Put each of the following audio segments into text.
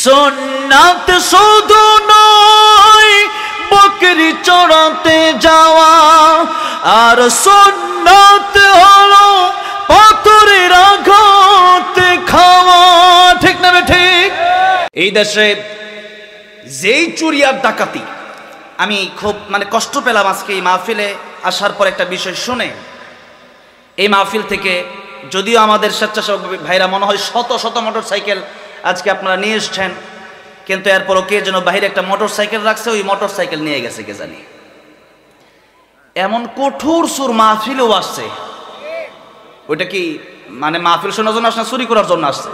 সুন্নাত শুধু নয় বকরি চড়াতে যাওয়া, আর সুন্নাত হলো পাথরের আঘাত খাওয়া। ঠিক না ঠিক? এই দেশে যেই চুরি আর ডাকাতি, আমি খুব কষ্ট পেলাম আজকে এই মাহফিলে আসার পর একটা বিষয় শুনে। এই মাহফিল থেকে যদিও আমাদের স্বেচ্ছাসেবক ভাইরা মনে হয় শত শত মোটর সাইকেল আজকে আপনারা নিয়ে এসছেন, কিন্তু এরপরও কে যেন বাইরে একটা মোটর সাইকেল রাখছে, ওই মোটর সাইকেল নিয়ে গেছে কে জানি। এমন কঠোর সুর মাহফিলেও আসছে। ওইটা কি মাহফিল শোনার জন্য আসছে না চুরি করার জন্য আসছে?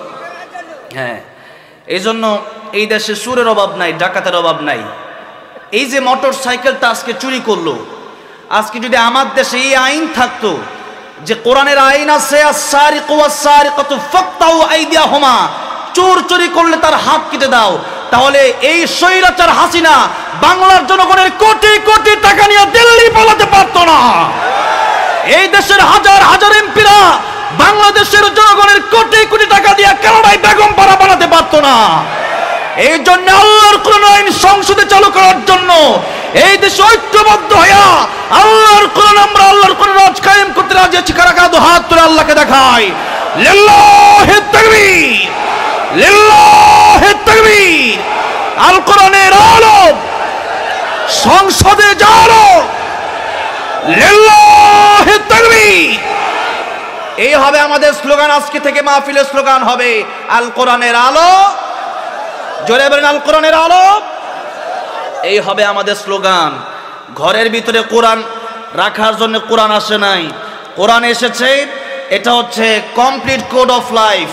হ্যাঁ, এই জন্য এই দেশে সুরের অভাব নাই, ডাকাতের অভাব নাই। এই যে মোটর সাইকেলটা আজকে চুরি করলো, আজকে যদি আমার দেশে এই আইন থাকতো যে কোরআনের আইন আছে, আস-সারিকু ওয়াস-সারিকাতু ফাকতাউ আইদিয়াহুমা, চোর চুরি করলে তার হাত কেটে দাও, তাহলে এই স্বৈরাচার হাসিনা বাংলার জনগণের কোটি কোটি টাকা নিয়ে দিল্লি পালাতে পারতো না। এই দেশের হাজার হাজার এমপিরা বাংলাদেশের জনগণের কোটি কোটি টাকা দিয়ে কানাডায় বেগম পাড়া বানাতে পারতো না। এই জন্য আল্লাহর কোরআন আইন সংসদে চালু করার জন্য এই দেশে ঐক্যবদ্ধ হইয়া আল্লাহর কোরআন, আমরা আল্লাহর কোরআন রাজ কায়েম করতে রাজি আছি। কারা কারা হাত তুলে আল্লাহকে দেখায় লিল্লাহি তাকবীর, লিল্লাহি তাকবীর। আল কোরআনের আলো সংসদে যাও, লিল্লাহি তাকবীর। এই হবে আমাদের স্লোগান, আজকে থেকে মাহফিলের স্লোগান হবে আল কোরআনের আলো। জোরে বলেন আল কোরআনের আলো। এই হবে আমাদের স্লোগান। ঘরের ভিতরে কোরআন রাখার জন্য কোরআন আসে নাই, কোরআন এসেছে, এটা হচ্ছে কমপ্লিট কোড অফ লাইফ।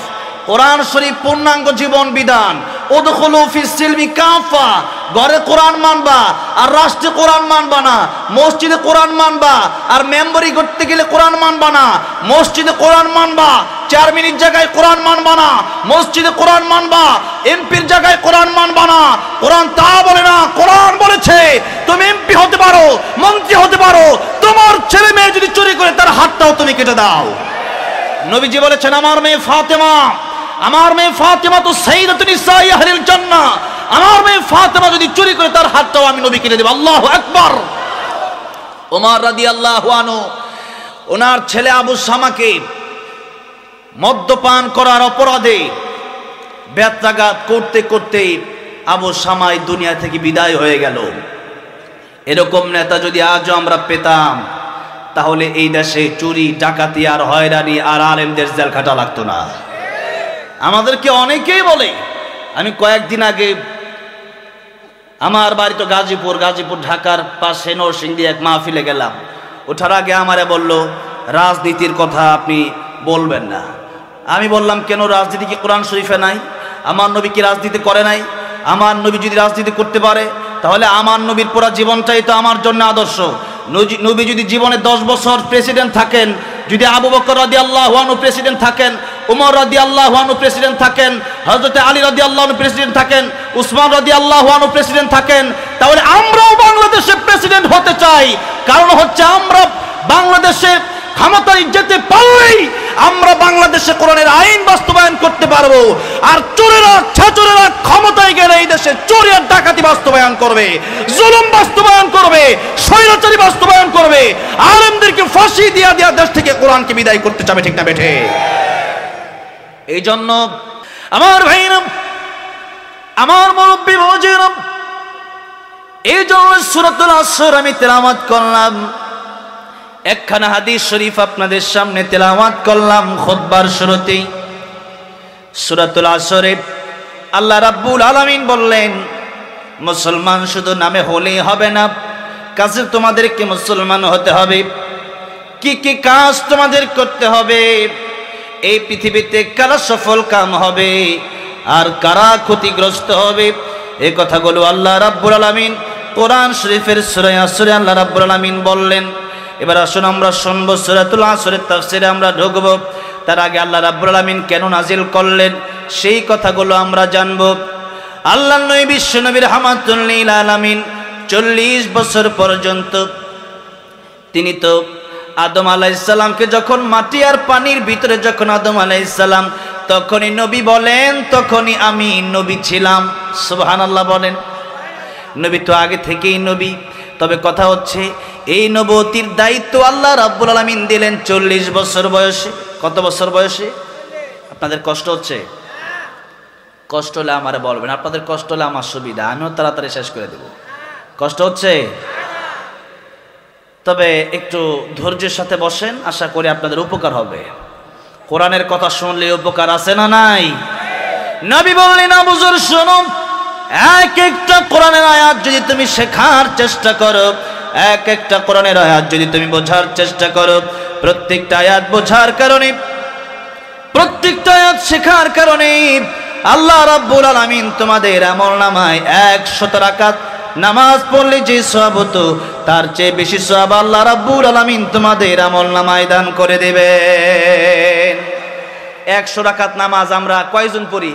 কোরআন শরীফ পূর্ণাঙ্গ জীবন বিধান। উদখুলু ফিস সিলমি কাফা, ঘরে কোরআন মানবা আর রাষ্ট্রে কোরআন মানবা না, মসজিদে কোরআন মানবা আর মেম্বরি করতে গেলে কোরআন মানবা না, মসজিদে কোরআন মানবা, চেয়ারম্যানের জায়গায় কোরআন মানবা না, মসজিদে কোরআন মানবা, এমপির জায়গায় কোরআন মানবা না। কোরআন তা বলে না, কোরআন বলেছে তুমি এমপি হতে পারো, মন্ত্রী হতে পারো, তোমার ছেলে মেয়ে যদি চুরি করে তার হাতটাও তুমি কেটে দাও। নবীজি বলেছেন আমার মেয়ে ফাতেমা, আমার মেয়ে ফাতেমা তো সাইয়্যিদাতুন নিসাই আহলিল জান্নাহ, আমার মেয়ে ফাতেমা যদি চুরি করে তার হাতটাও আমি নবী কেটে দেব। আল্লাহু আকবার। ওমর রাদিয়াল্লাহু আনহু ওনার ছেলে আবু শামাকে মদ্যপান করার অপরাধে ব্যত্যাঘাত করতে করতে আবু শামাই দুনিয়া থেকে বিদায় হয়ে গেল। এরকম নেতা যদি আজও আমরা পেতাম, তাহলে এই দেশে চুরি ডাকাতি আর হয়রানি আর আলেমদের জেল খাটা লাগতো না। আমাদেরকে অনেকেই বলে, আমি কয়েকদিন আগে আমার বাড়ি তো গাজীপুর, ঢাকার পাশে নরসিংদী এক মাহফিলে গেলাম। ওঠার আগে আমারে বলল রাজনীতির কথা আপনি বলবেন না। আমি বললাম কেন, রাজনীতি কি কোরআন শরীফে নাই? আমার নবী কি রাজনীতি করে নাই? আমার নবী যদি রাজনীতি করতে পারে তাহলে আমার নবীর পুরা জীবনটাই তো আমার জন্য আদর্শ। নবী যদি জীবনে 10 বছর প্রেসিডেন্ট থাকেন, যদি আবু বকর রাদিয়াল্লাহু আনহু প্রেসিডেন্ট থাকেন, উমর রাদিয়াল্লাহু আনহু প্রেসিডেন্ট থাকেন, হযরত আলী রাদিয়াল্লাহু আনহু প্রেসিডেন্ট থাকেন, উসমান রাদিয়াল্লাহু আনহু প্রেসিডেন্ট থাকেন, তাহলে আমরাও বাংলাদেশে প্রেসিডেন্ট হতে চাই। কারণ হচ্ছে আমরা বাংলাদেশে ক্ষমতায় যেতে পারলেই আমরা বাংলাদেশে কোরআনের আইন বাস্তবায়ন করতে পারবো। আর চোরেরা ছাচোরেরা ক্ষমতায় গেলে এই দেশে চোরি আর ডাকাতি বাস্তবায়ন করবে, জুলুম বাস্তবায়ন করবে, স্বৈরাচারী বাস্তবায়ন করবে, আলেমদেরকে ফাঁসি দিয়া দিয়া দেশ থেকে কোরআনকে বিদায় করতে চাবে। ঠিক না বেঠে? এই জন্য আমার ভাইরা, আমার মুরব্বী বাবাজিরা, এই জন্য সূরাতুল আসর আমি তেলাওয়াত করলাম। একখানা হাদিস শরীফ আপনাদের সামনে তেলাওয়াত করলাম খুতবার শুরুতেই। সূরাতুল আসরে আল্লাহ রাব্বুল আলামিন বললেন, মুসলমান শুধু নামে হলেই হবে না, কাজে তোমাদেরকে মুসলমান হতে হবে। কি কি কাজ তোমাদের করতে হবে, এই পৃথিবীতে কারা সফল কাম হবে আর কারা ক্ষতিগ্রস্ত হবে, এই কথাগুলো আল্লাহ রাব্বুল আলামিন কোরআন শরীফের সূরা আসরে আল্লাহ রাব্বুল আলামিন বললেন। এবার আসুন আমরা শুনবো সূরাতুল আসরের তাফসীরে আমরা ঢুকব। তার আগে আল্লাহ রাব্বুল আলামিন কেন নাজিল করলেন সেই কথাগুলো আমরা জানবো। আল্লাহর নবী বিশ্ব নবী রাহমাতুল লিল আলামিন 40 বছর পর্যন্ত তিনি তো আদম আলাইহিসসালামকে যখন মাটি আর পানির ভিতরে যখন আদম আলাইহিসসালাম, তখনই নবী বলেন, তখনই আমি নবী ছিলাম। সুবহানাল্লাহ বলেন। নবী তো আগে থেকেই নবী, তবে কথা হচ্ছে এই নবুয়তির দায়িত্ব আল্লাহ রাব্বুল আলামিন দিলেন 40 বছর বয়সে। কত বছর বয়সে? আপনাদের কষ্ট হচ্ছে? কষ্ট হলে আমারে বলবেন, আপনাদের কষ্ট হলে আমার সুবিধা, আমিও তাড়াতাড়ি শেষ করে দেব। কষ্ট হচ্ছে? তবে একটু ধৈর্যের সাথে বসেন, আশা করি আপনাদের উপকার হবে। কোরআনের কথা শুনলে উপকার আছে না নাই? নবী বললেন, আবু যর শোনো, এক একটা কোরআনের আয়াত যদি তুমি শেখার চেষ্টা করো, এক একটা কোরআনের আয়াত যদি তুমি বোঝার চেষ্টা করো, প্রত্যেকটা আয়াত বোঝার কারণে, প্রত্যেকটা আয়াত শেখার কারণে আল্লাহ রাব্বুল আলামিন তোমাদের আমলনামায় 100 রাকাত নামাজ পড়লে যে সওয়াব হতো তার চেয়ে বেশি সওয়াব আল্লাহ রাব্বুল আলামিন তোমাদের আমলনামায় দান করে দেবেন। 100 রাকাত নামাজ আমরা কয়জন পড়ি?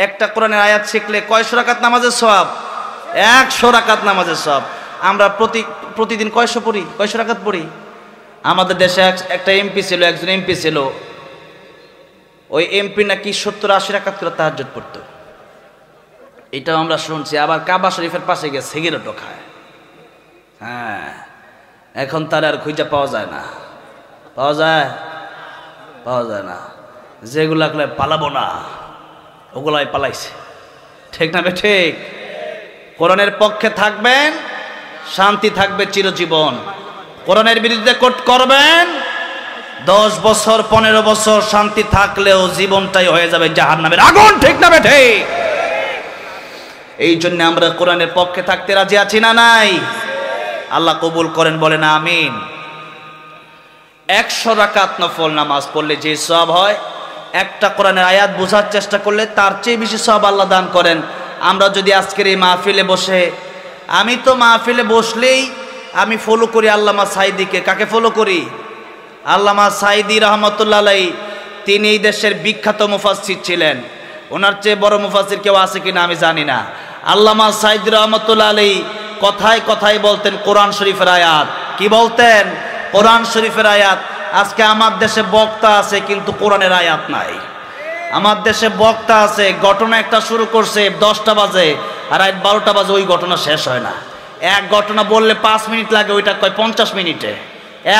একটা কোরআনের আয়াত শিখলে কয়শো রাকাত নামাজের সওয়াব? 100 রাকাত নামাজের সওয়াব। আমরা প্রতিদিন কয়শো পড়ি? কয়শো রাকাত পড়ি? আমাদের দেশে একটা এমপি ছিল, একজন এমপি ছিল, ওই এমপি নাকি 70-80 রাকাত করে তাহাজ্জুদ পড়তো। এটাও আমরা শুনছি। আবার কাবা শরীফের পাশে গিয়ে সিগারেটও খায়। হ্যাঁ, এখন তার আর খুঁজে পাওয়া যায় না। পাওয়া যায়? পাওয়া যায় না। যেগুলা পালাবো না ওগুলাই পালাইছে। ঠিক না ঠিক? কোরআনের পক্ষে থাকবেন, শান্তি থাকবে চিরজীবন। কোরআনের বিরুদ্ধে করবেন, 10 বছর 15 বছর শান্তি থাকলেও জীবনটাই হয়ে যাবে জাহান্নামের আগুন। ঠিক না ঠিক? এই জন্য আমরা কোরআনের পক্ষে থাকতে রাজি আছি না নাই? আল্লাহ কবুল করেন, বলেন আমিন। 100 রাকাত নফল নামাজ পড়লে যে সওয়াব হয়, একটা কোরআনের আয়াত বোঝার চেষ্টা করলে তার চেয়ে বেশি সওয়াব আল্লাহ দান করেন। আমরা যদি আজকের এই মাহফিলে বসে, আমি তো মাহফিলে বসলেই আমি ফলো করি আল্লামা সাঈদীকে। কাকে ফলো করি? আল্লামা সাঈদী রহমতুল্লাহ আলাইহি। তিনি এই দেশের বিখ্যাত মুফাসসির ছিলেন। ওনার চেয়ে বড় মুফাসসির কেউ আছে কিনা আমি জানি না। আল্লামা সাঈদী রহমতুল্লাহ আলাইহি কথায় কথায় বলতেন কোরআন শরীফের আয়াত। কি বলতেন? কোরআন শরীফের আয়াত। আজকে আমার দেশে বক্তা আছে কিন্তু কোরআনের আয়াত নাই। আমার দেশে বক্তা আছে, ঘটনা একটা শুরু করছে 10টা বাজে আর রাত 12টা বাজে, ওই ঘটনা শেষ হয় না। এক ঘটনা বললে 5 মিনিট লাগে, ওইটা কয় 50 মিনিটে।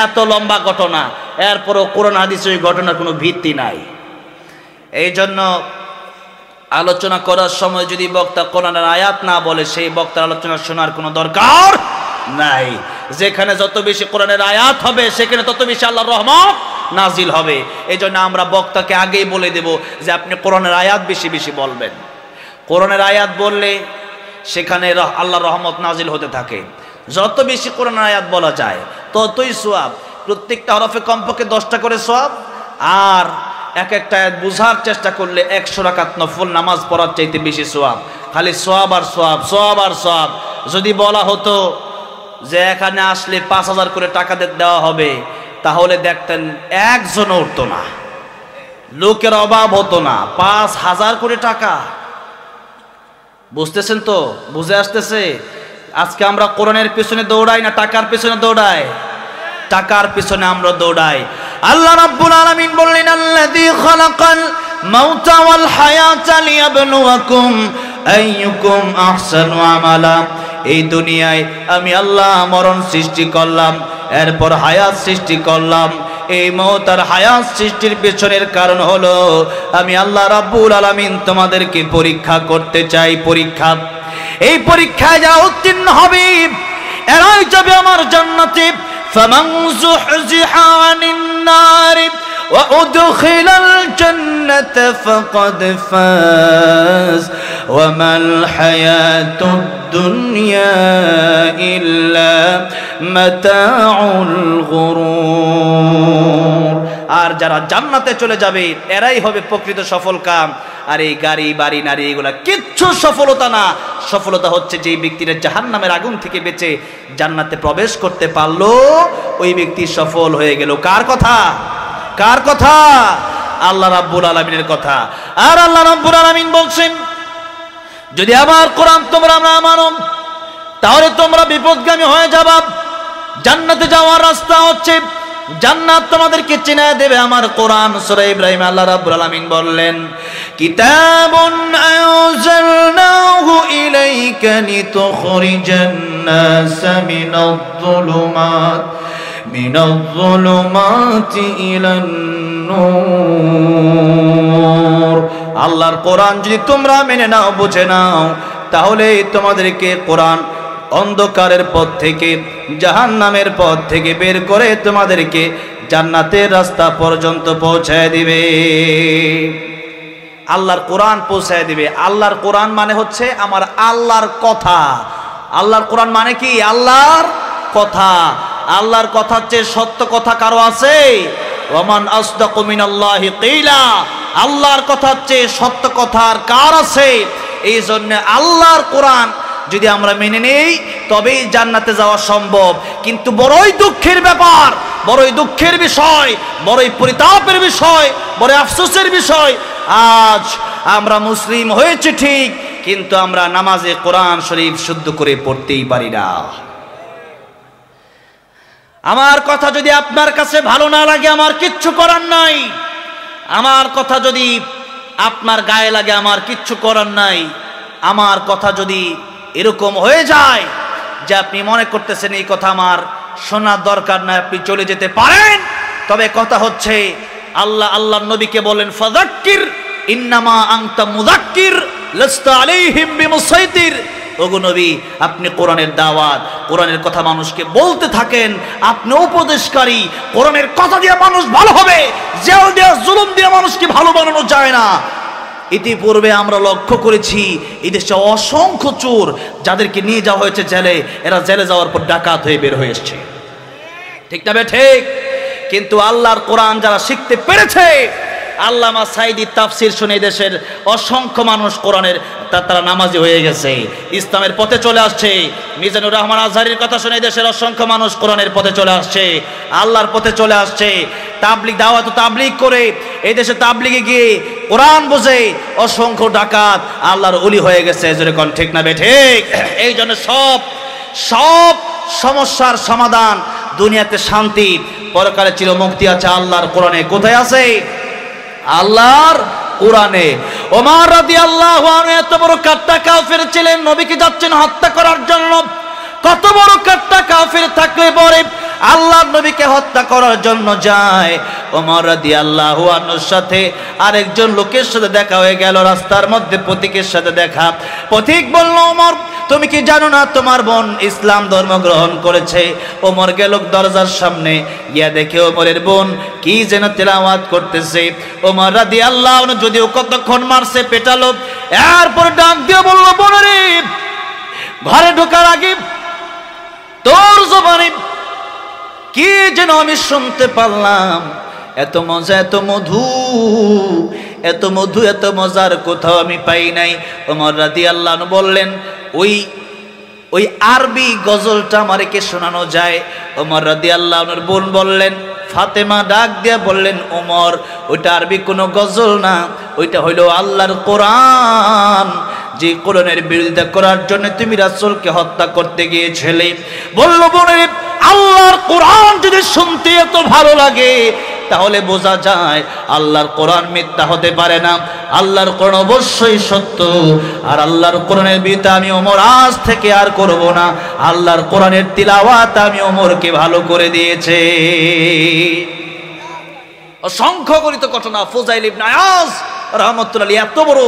এত লম্বা ঘটনা, এরপরও কোরআন হাদিসে ওই ঘটনার কোনো ভিত্তি নাই। এই জন্য আলোচনা করার সময় যদি বক্তা কোরআনের আয়াত না বলে, সেই বক্তার আলোচনা শোনার কোনো দরকার নাই। যেখানে যত বেশি কোরআনের আয়াত হবে সেখানে তত বেশি আল্লাহর রহমত নাজিল হবে। এই জন্য আমরা বক্তাকে আগেই বলে দেব যে আপনি কোরআনের আয়াত বেশি বেশি বলবেন। কোরআনের আয়াত বললে সেখানে আল্লাহর রহমত নাজিল হতে থাকে। যত বেশি কোরআনের আয়াত বলা যায় ততই সওয়াব। প্রত্যেকটা হরফে কমপক্ষে 10টা করে সওয়াব। আর এক একটা আয়াত বুঝার চেষ্টা করলে 100 রাকাত নফল নামাজ পড়ার চাইতে বেশি সওয়াব। খালি সওয়াব আর সওয়াব, সওয়াব আর সওয়াব। যদি বলা হতো যে এখানে আসলে 5000 করে টাকা দেওয়া হবে, তাহলে দেখতেন একজনও উঠতো না, লোকের অভাব হতো না। 5000 করে টাকা, বুঝতেছেন তো? বুঝে আসতেছে? আজকে আমরা কোরআনের পিছনে দৌড়াই না টাকার পিছনে দৌড়াই? টাকার পিছনে আমরা দৌড়াই। আল্লাহ রাব্বুল আলামিন বললেন, আল্লাযী খালাকাল মাউতা ওয়াল হায়াতা লিয়াবলুয়াকুম আইয়ুকুম আহসানু আমালা। এই দুনিয়ায় আমি আল্লাহ মরণ সৃষ্টি করলাম, এরপর হায়াত সৃষ্টি করলাম। এই মওত আর হায়াত সৃষ্টির পেছনের কারণ হলো আমি আল্লাহ রাব্বুল আলামিন তোমাদেরকে পরীক্ষা করতে চাই। পরীক্ষা, এই পরীক্ষায় যারা উত্তীর্ণ হবে এরাই যাবে আমার জান্নাতে। ফামান যুহজিহা আনিন নার ওয়া উদখিলাল জান্নাতা ফাকাদ ফাজ ওয়া মাল হায়াতুদ দুনিয়া ইল্লা মাতাউল গুরুর। আর যারা জান্নাতে চলে যাবে এরাই হবে প্রকৃত সফল কাম। আর এই গাড়ি বাড়ি নারী এগুলা কিচ্ছু সফলতা না। সফলতা হচ্ছে যে ব্যক্তিরা জাহান্নামের আগুন থেকে বেঁচে জান্নাতে প্রবেশ করতে পারলো, ওই ব্যক্তি সফল হয়ে গেল। কার কথা? কার কথা? আল্লাহ রাব্বুল আলামিনের কথা। আর আল্লাহ রাব্বুল আলামিন বলছেন, যদি আমার কোরআন তোমরা না মানো তাহলে তোমরা বিপদগামী হয়ে যাবা। জান্নাতে যাওয়ার রাস্তা হচ্ছে জান্নাত তোমাদেরকে চিনায় দেবে আমার কোরআন। সূরা ইব্রাহিম আল্লাহ রাব্বুল আলামিন বললেন, কিতাবুন আনজালনাহু ইলাইকা লিতুখরিজান নাসা মিনাজ-যুলুমাতি ইলান নূর। আল্লাহর কোরআন যদি তোমরা মেনে নাও, বুঝে নাও, তাহলে তোমাদেরকে কোরআন অন্ধকারের পথ থেকে, জাহান্নামের পথ থেকে বের করে তোমাদেরকে জান্নাতের রাস্তা পর্যন্ত পৌঁছায় দিবে। আল্লাহর কোরআন পৌঁছায় দিবে। আল্লাহর কোরআন মানে হচ্ছে আমার আল্লাহর কথা। আল্লাহর কোরআন মানে কি? আল্লাহর কথা। আল্লাহর কথার চেয়ে সত্য কথা কারো আছে? ওয়ামান আসদাকু মিনাল্লাহি কিলা। আল্লাহর কথার চেয়ে সত্য কথা আর কার আছে? এই জন্য আল্লাহর কোরআন যদি আমরা মেনে নেই তবেই জান্নাতে যাওয়া সম্ভব। কিন্তু বড়ই দুঃখের ব্যাপার, বড়ই দুঃখের বিষয়, বড়ই পরিতাপের বিষয়, বড় আফসোসের বিষয়, আজ আমরা মুসলিম হয়েছে ঠিক, কিন্তু আমরা নামাজে কোরআন শরীফ শুদ্ধ করে পড়তেই পারি না। আমার কথা যদি আপনার কাছে ভালো না লাগে, আমার কিচ্ছু করার নাই। আমার কথা যদি আপনার গায়ে লাগে, আমার কিচ্ছু করার নাই। আমার কথা যদি এরকম হয়ে যায় যে আপনি মনে করতেছেন এই কথা আমার শোনার দরকার নাই, আপনি চলে যেতে পারেন। তবে কথা হচ্ছে আল্লাহর নবীকে বলেন, ফাযাক্কির ইন্নামা আনতা মুযাক্কির লাস্তা আলাইহিম বিমুসাইতির। ওগো নবী, আপনি কোরআনের দাওয়াত, কোরআনের কথা মানুষকে বলতে থাকেন। আপনি উপদেশকারী। কোরআনের কথা দিয়ে মানুষ ভালো হবে, জেল দিয়ে, জুলুম দিয়ে মানুষকে ভালো বানানো যায় না। ইতিপূর্বে আমরা লক্ষ্য করেছি এই দেশে অসংখ্য চোর যাদেরকে নিয়ে যাওয়া হয়েছে জেলে, এরা জেলে যাওয়ার পর ডাকাত হয়ে বের হয়ে এসছে। ঠিক না? ঠিক। কিন্তু আল্লাহর কোরআন যারা শিখতে পেরেছে, আল্লামা সাঈদী তাফসীর শুনে দেশের অসংখ্য মানুষ কোরআনের তারা নামাজি হয়ে গেছে, ইসলামের পথে চলে আসছে। মিজানুর রহমান আজহারীর কথা শুনে দেশের অসংখ্য মানুষ কোরআনের পথে চলে আসছে, আল্লাহর পথে চলে আসছে। তাবলিগ দাওয়াত তাবলিগ করে এই দেশে তাবলিগে গিয়ে কোরআন বোঝে অসংখ্য ডাকাত আল্লাহর ওলি হয়ে গেছে। যেরকম ঠিক না ঠিক? এই জন্য সব সমস্যার সমাধান, দুনিয়াতে শান্তি, পরকালে চির মুক্তি আছে আল্লাহর কোরআনে। কোথায় আছে? আল্লাহর কোরআনে। ওমর রাদিয়াল্লাহু আনহু এত বড় কাট্টা কাফের ছিলেন, নবীকে যাচ্ছেন হত্যা করার জন্য। কত বড় কাট্টা কাফের থাকলে পরে আল্লাহর নবীকে হত্যা করার জন্য যায়। ওমর রাদিয়াল্লাহু আনহুর সাথে আরেকজন লোকের সাথে দেখা হয়ে গেল, রাস্তার মধ্যে পথিকের সাথে দেখা। পথিক বলল, ওমর তুমি কি জানো না তোমার বোন ইসলাম ধর্ম গ্রহণ করেছে? ওমর গেল দরজার সামনে, গিয়া দেখে ওমরের বোন কি যেন তেলাওয়াত করতেছে। ওমর রাদিয়াল্লাহু আনহু যদিও কতক্ষণ মারছে, পেটালো, এরপর ডাক দিয়ে বলল, বোনরে, ঘরে ঢোকার আগে তোর জবানে কি যেন আমি শুনতে পারলাম, এত মজা, এত মধু, এত মধু, এত মজার কোথাও আমি পাই নাই। ওমর রাদিয়াল্লাহু আনহু বললেন, ওই আরবি গজলটা আমাকে শোনানো যায়? ওমর রাদিয়াল্লাহু আনহুর বোন বললেন, ফাতেমা ডাক দিয়া বললেন, ওমর ওইটা আরবি কোনো গজল না, ওইটা হইল আল্লাহর কোরআন, যে কোরআনের বিরোধিতা করার জন্য তুমি রাসূলকে হত্যা করতে গিয়েছিলে। বলল, বোনের, আল্লাহর কোরআন যদি শুনতে এত ভালো লাগে তাহলে বোঝা যায় আল্লাহর কোরআন মিথ্যা হতে পারে না, আল্লাহর কোরআন অবশ্যই সত্য। আর আল্লাহর কোরআনের বিরোধিতা আমি ওমর আজ থেকে আর করব না। আল্লাহর কোরআনের তিলাওয়াত আমি ওমরকে ভালো করে দিয়েছে। অসংখ্য গণিত ঘটনা। ফুজাইল ইবনে আয়াজ রাহমাতুল্লাহ আলাইহি এত বড়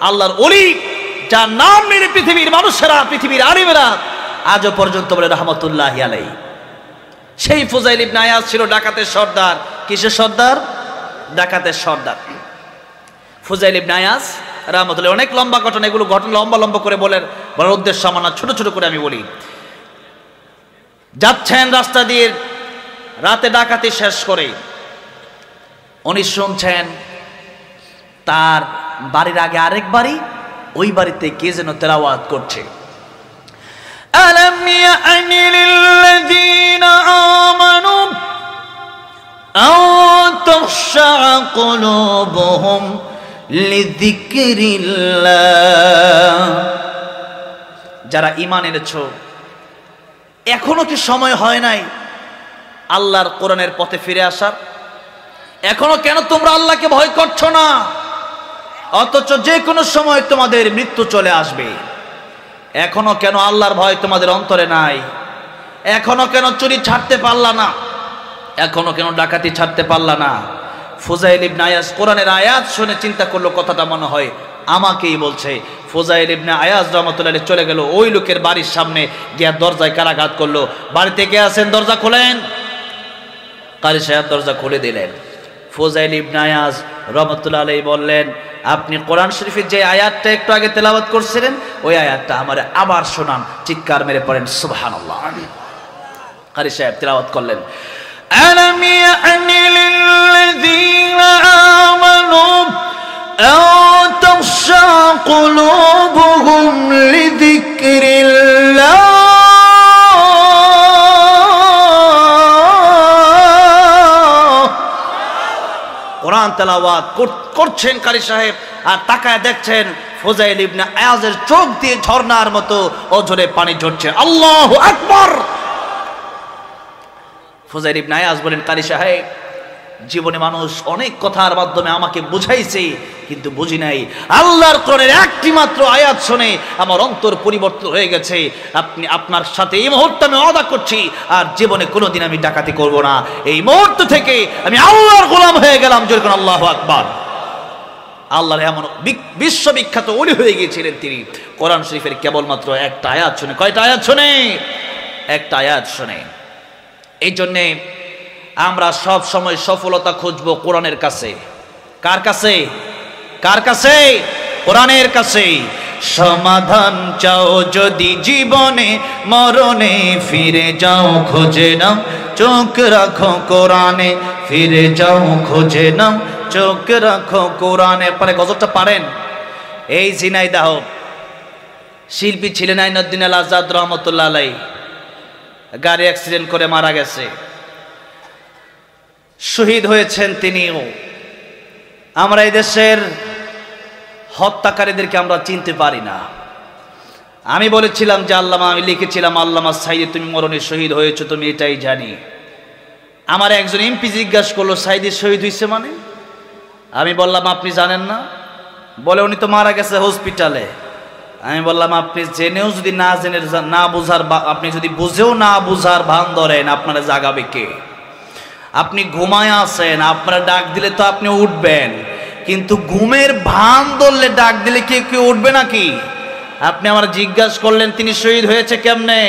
আল্লাহর ওলি, যার নাম নিলে পৃথিবীর মানুষেরা, পৃথিবীর আলিমেরা আজও পর্যন্ত বলে রাহমাতুল্লাহি আলাইহি। সেই ফুজাইল ইবনে আয়াজ ছিল ডাকাতের সর্দার। কিসের সর্দার? ডাকাতের সর্দার। ফুজাইল ইবনে আয়াজ রাহমাতুল্লাহ, অনেক লম্বা ঘটনা, এগুলো ঘটনা লম্বা লম্বা করে বলার উদ্দেশ্য আমার না, ছোট ছোট করে আমি বলি। যাচ্ছেন রাস্তা দিয়ে, রাতে ডাকাতি শেষ করে উনি শুনছেন তার বাড়ির আগে আরেক বাড়ি, ওই বাড়িতে কে যেন তেলাওয়াত করছে। আলাম ইয়ানি লিল্লাযীনা আমানু আও তাখশা কুলুবুহুম লিযিকরিল্লাহ। যারা ঈমান এনেছো এখনো কি সময় হয় নাই আল্লাহর কোরআনের পথে ফিরে আসার? এখনো কেন তোমরা আল্লাহকে ভয় করছো না? অথচ যে কোনো সময় তোমাদের মৃত্যু চলে আসবে। এখনো কেন আল্লাহর ভয় তোমাদের অন্তরে নাই? এখনো কেন চুরি ছাড়তে পারলা না? এখনো কেন ডাকাতি ছাড়তে পারলা না? ফুজাইল ইবনে আয়াজ কোরআনের আয়াত শুনে চিন্তা করলো, কথাটা মনে হয় আমাকেই বলছে। ফুজাইল ইবনে আয়াজ রাহমাতুল্লাহ চলে গেল ওই লোকের বাড়ির সামনে, গিয়া দরজায় কারাঘাত করলো। বাড়িতে কে আছেন? দরজা খোলেন। কারি সাহেব দরজা খুলে দিলেন। ফুজাইল ইবনে আয়াজ রাহমাতুল্লাহ আলাইহি বললেন, আপনি কোরআন শরীফের যে আয়াতটা একটু আগে তেলাওয়াত করছিলেন ওই আয়াতটা আমারে আবার শোনান। চিৎকার মেরে পড়েন সুবহানাল্লাহ। কারি সাহেব তেলাওয়াত করলেন, আলাম ইয়ানি লিল্লাযীনা আমানু আন তাখশা কুলুবুহুম লিযিকরিল্লাহ। কোরআন তেলাওয়াত করছেন কারি সাহেব, আর তাকায় দেখছেন ফুজাইল ইবনে আয়াজের চোখ দিয়ে ঝর্ণার মতো অঝরে পানি ঝরছে। আল্লাহু আকবার। ফুজাইল ইবনে আয়াজ বলেন, কারি সাহেব, জীবনে মানুষ অনেক কথার মাধ্যমে আমাকে বুঝাইছে, কিন্তু বুঝি নাই। আল্লাহর কোরআনের একটি মাত্র আয়াত শুনে আমার অন্তর পরিবর্তন হয়ে গেছে। আপনি আপনার সাথে এই মুহূর্তে আমি ওয়াদা করছি, আর জীবনে কোনোদিন আমি ডাকাতি করব না। এই মুহূর্ত থেকে আমি আল্লাহর গোলাম হয়ে গেলাম। যেরকম আল্লাহু আকবার। আল্লাহর এমন বিশ্ববিখ্যাত ওলি হয়ে গিয়েছিলেন তিনি কোরআন শরীফের কেবলমাত্র একটা আয়াত শুনে। কয়টা আয়াত শুনে? একটা আয়াত শুনে। এই জন্যে আমরা সব সময় সফলতা খুঁজবো কোরআনের কাছে। কার কাছে? কার কাছে? কোরআনের কাছে। সমাধান চাও যদি জীবনে মরণে, ফিরে যাও খুঁজে নাও, চোখ রাখো কোরআনে। ফিরে যাও খুঁজে নাও, চোখ রাখো কোরআনে। পরে গজলটা পারেন? এই ঝিনাইদহ শিল্পী ছিলেন আইনউদ্দিন আল আজাদ রহমতুল্লাহ আলাইহি, গাড়ি অ্যাক্সিডেন্ট করে মারা গেছে, শহীদ হয়েছেন তিনিও। আমরা এই দেশের হত্যাকারীদেরকে আমরা চিনতে পারি না। আমি বলেছিলাম যে আমি লিখেছিলাম, আল্লামা সাইদি তুমি মরণে শহীদ হয়েছো, তুমি এটাই জানি। আমার একজন এমপি জিজ্ঞাসা করলো, সাইদি শহীদ হয়েছে মানে? আমি বললাম, আপনি জানেন না? বলে, উনি তো মারা গেছে হসপিটালে। আমি বললাম, আপনি জেনেও যদি না জেনে না বুঝার, আপনি যদি বুঝেও না বুঝার ভান ধরেন, আপনারা জাগাবে কে? আপনি ঘুমায় আছেন, আপনারা ডাক দিলে তো আপনি উঠবেন, কিন্তু ঘুমের ভান ধরলে ডাক দিলে কেউ উঠবে নাকি? আপনি আমার জিজ্ঞাসা করলেন তিনি শহীদ হয়েছে কেমনে?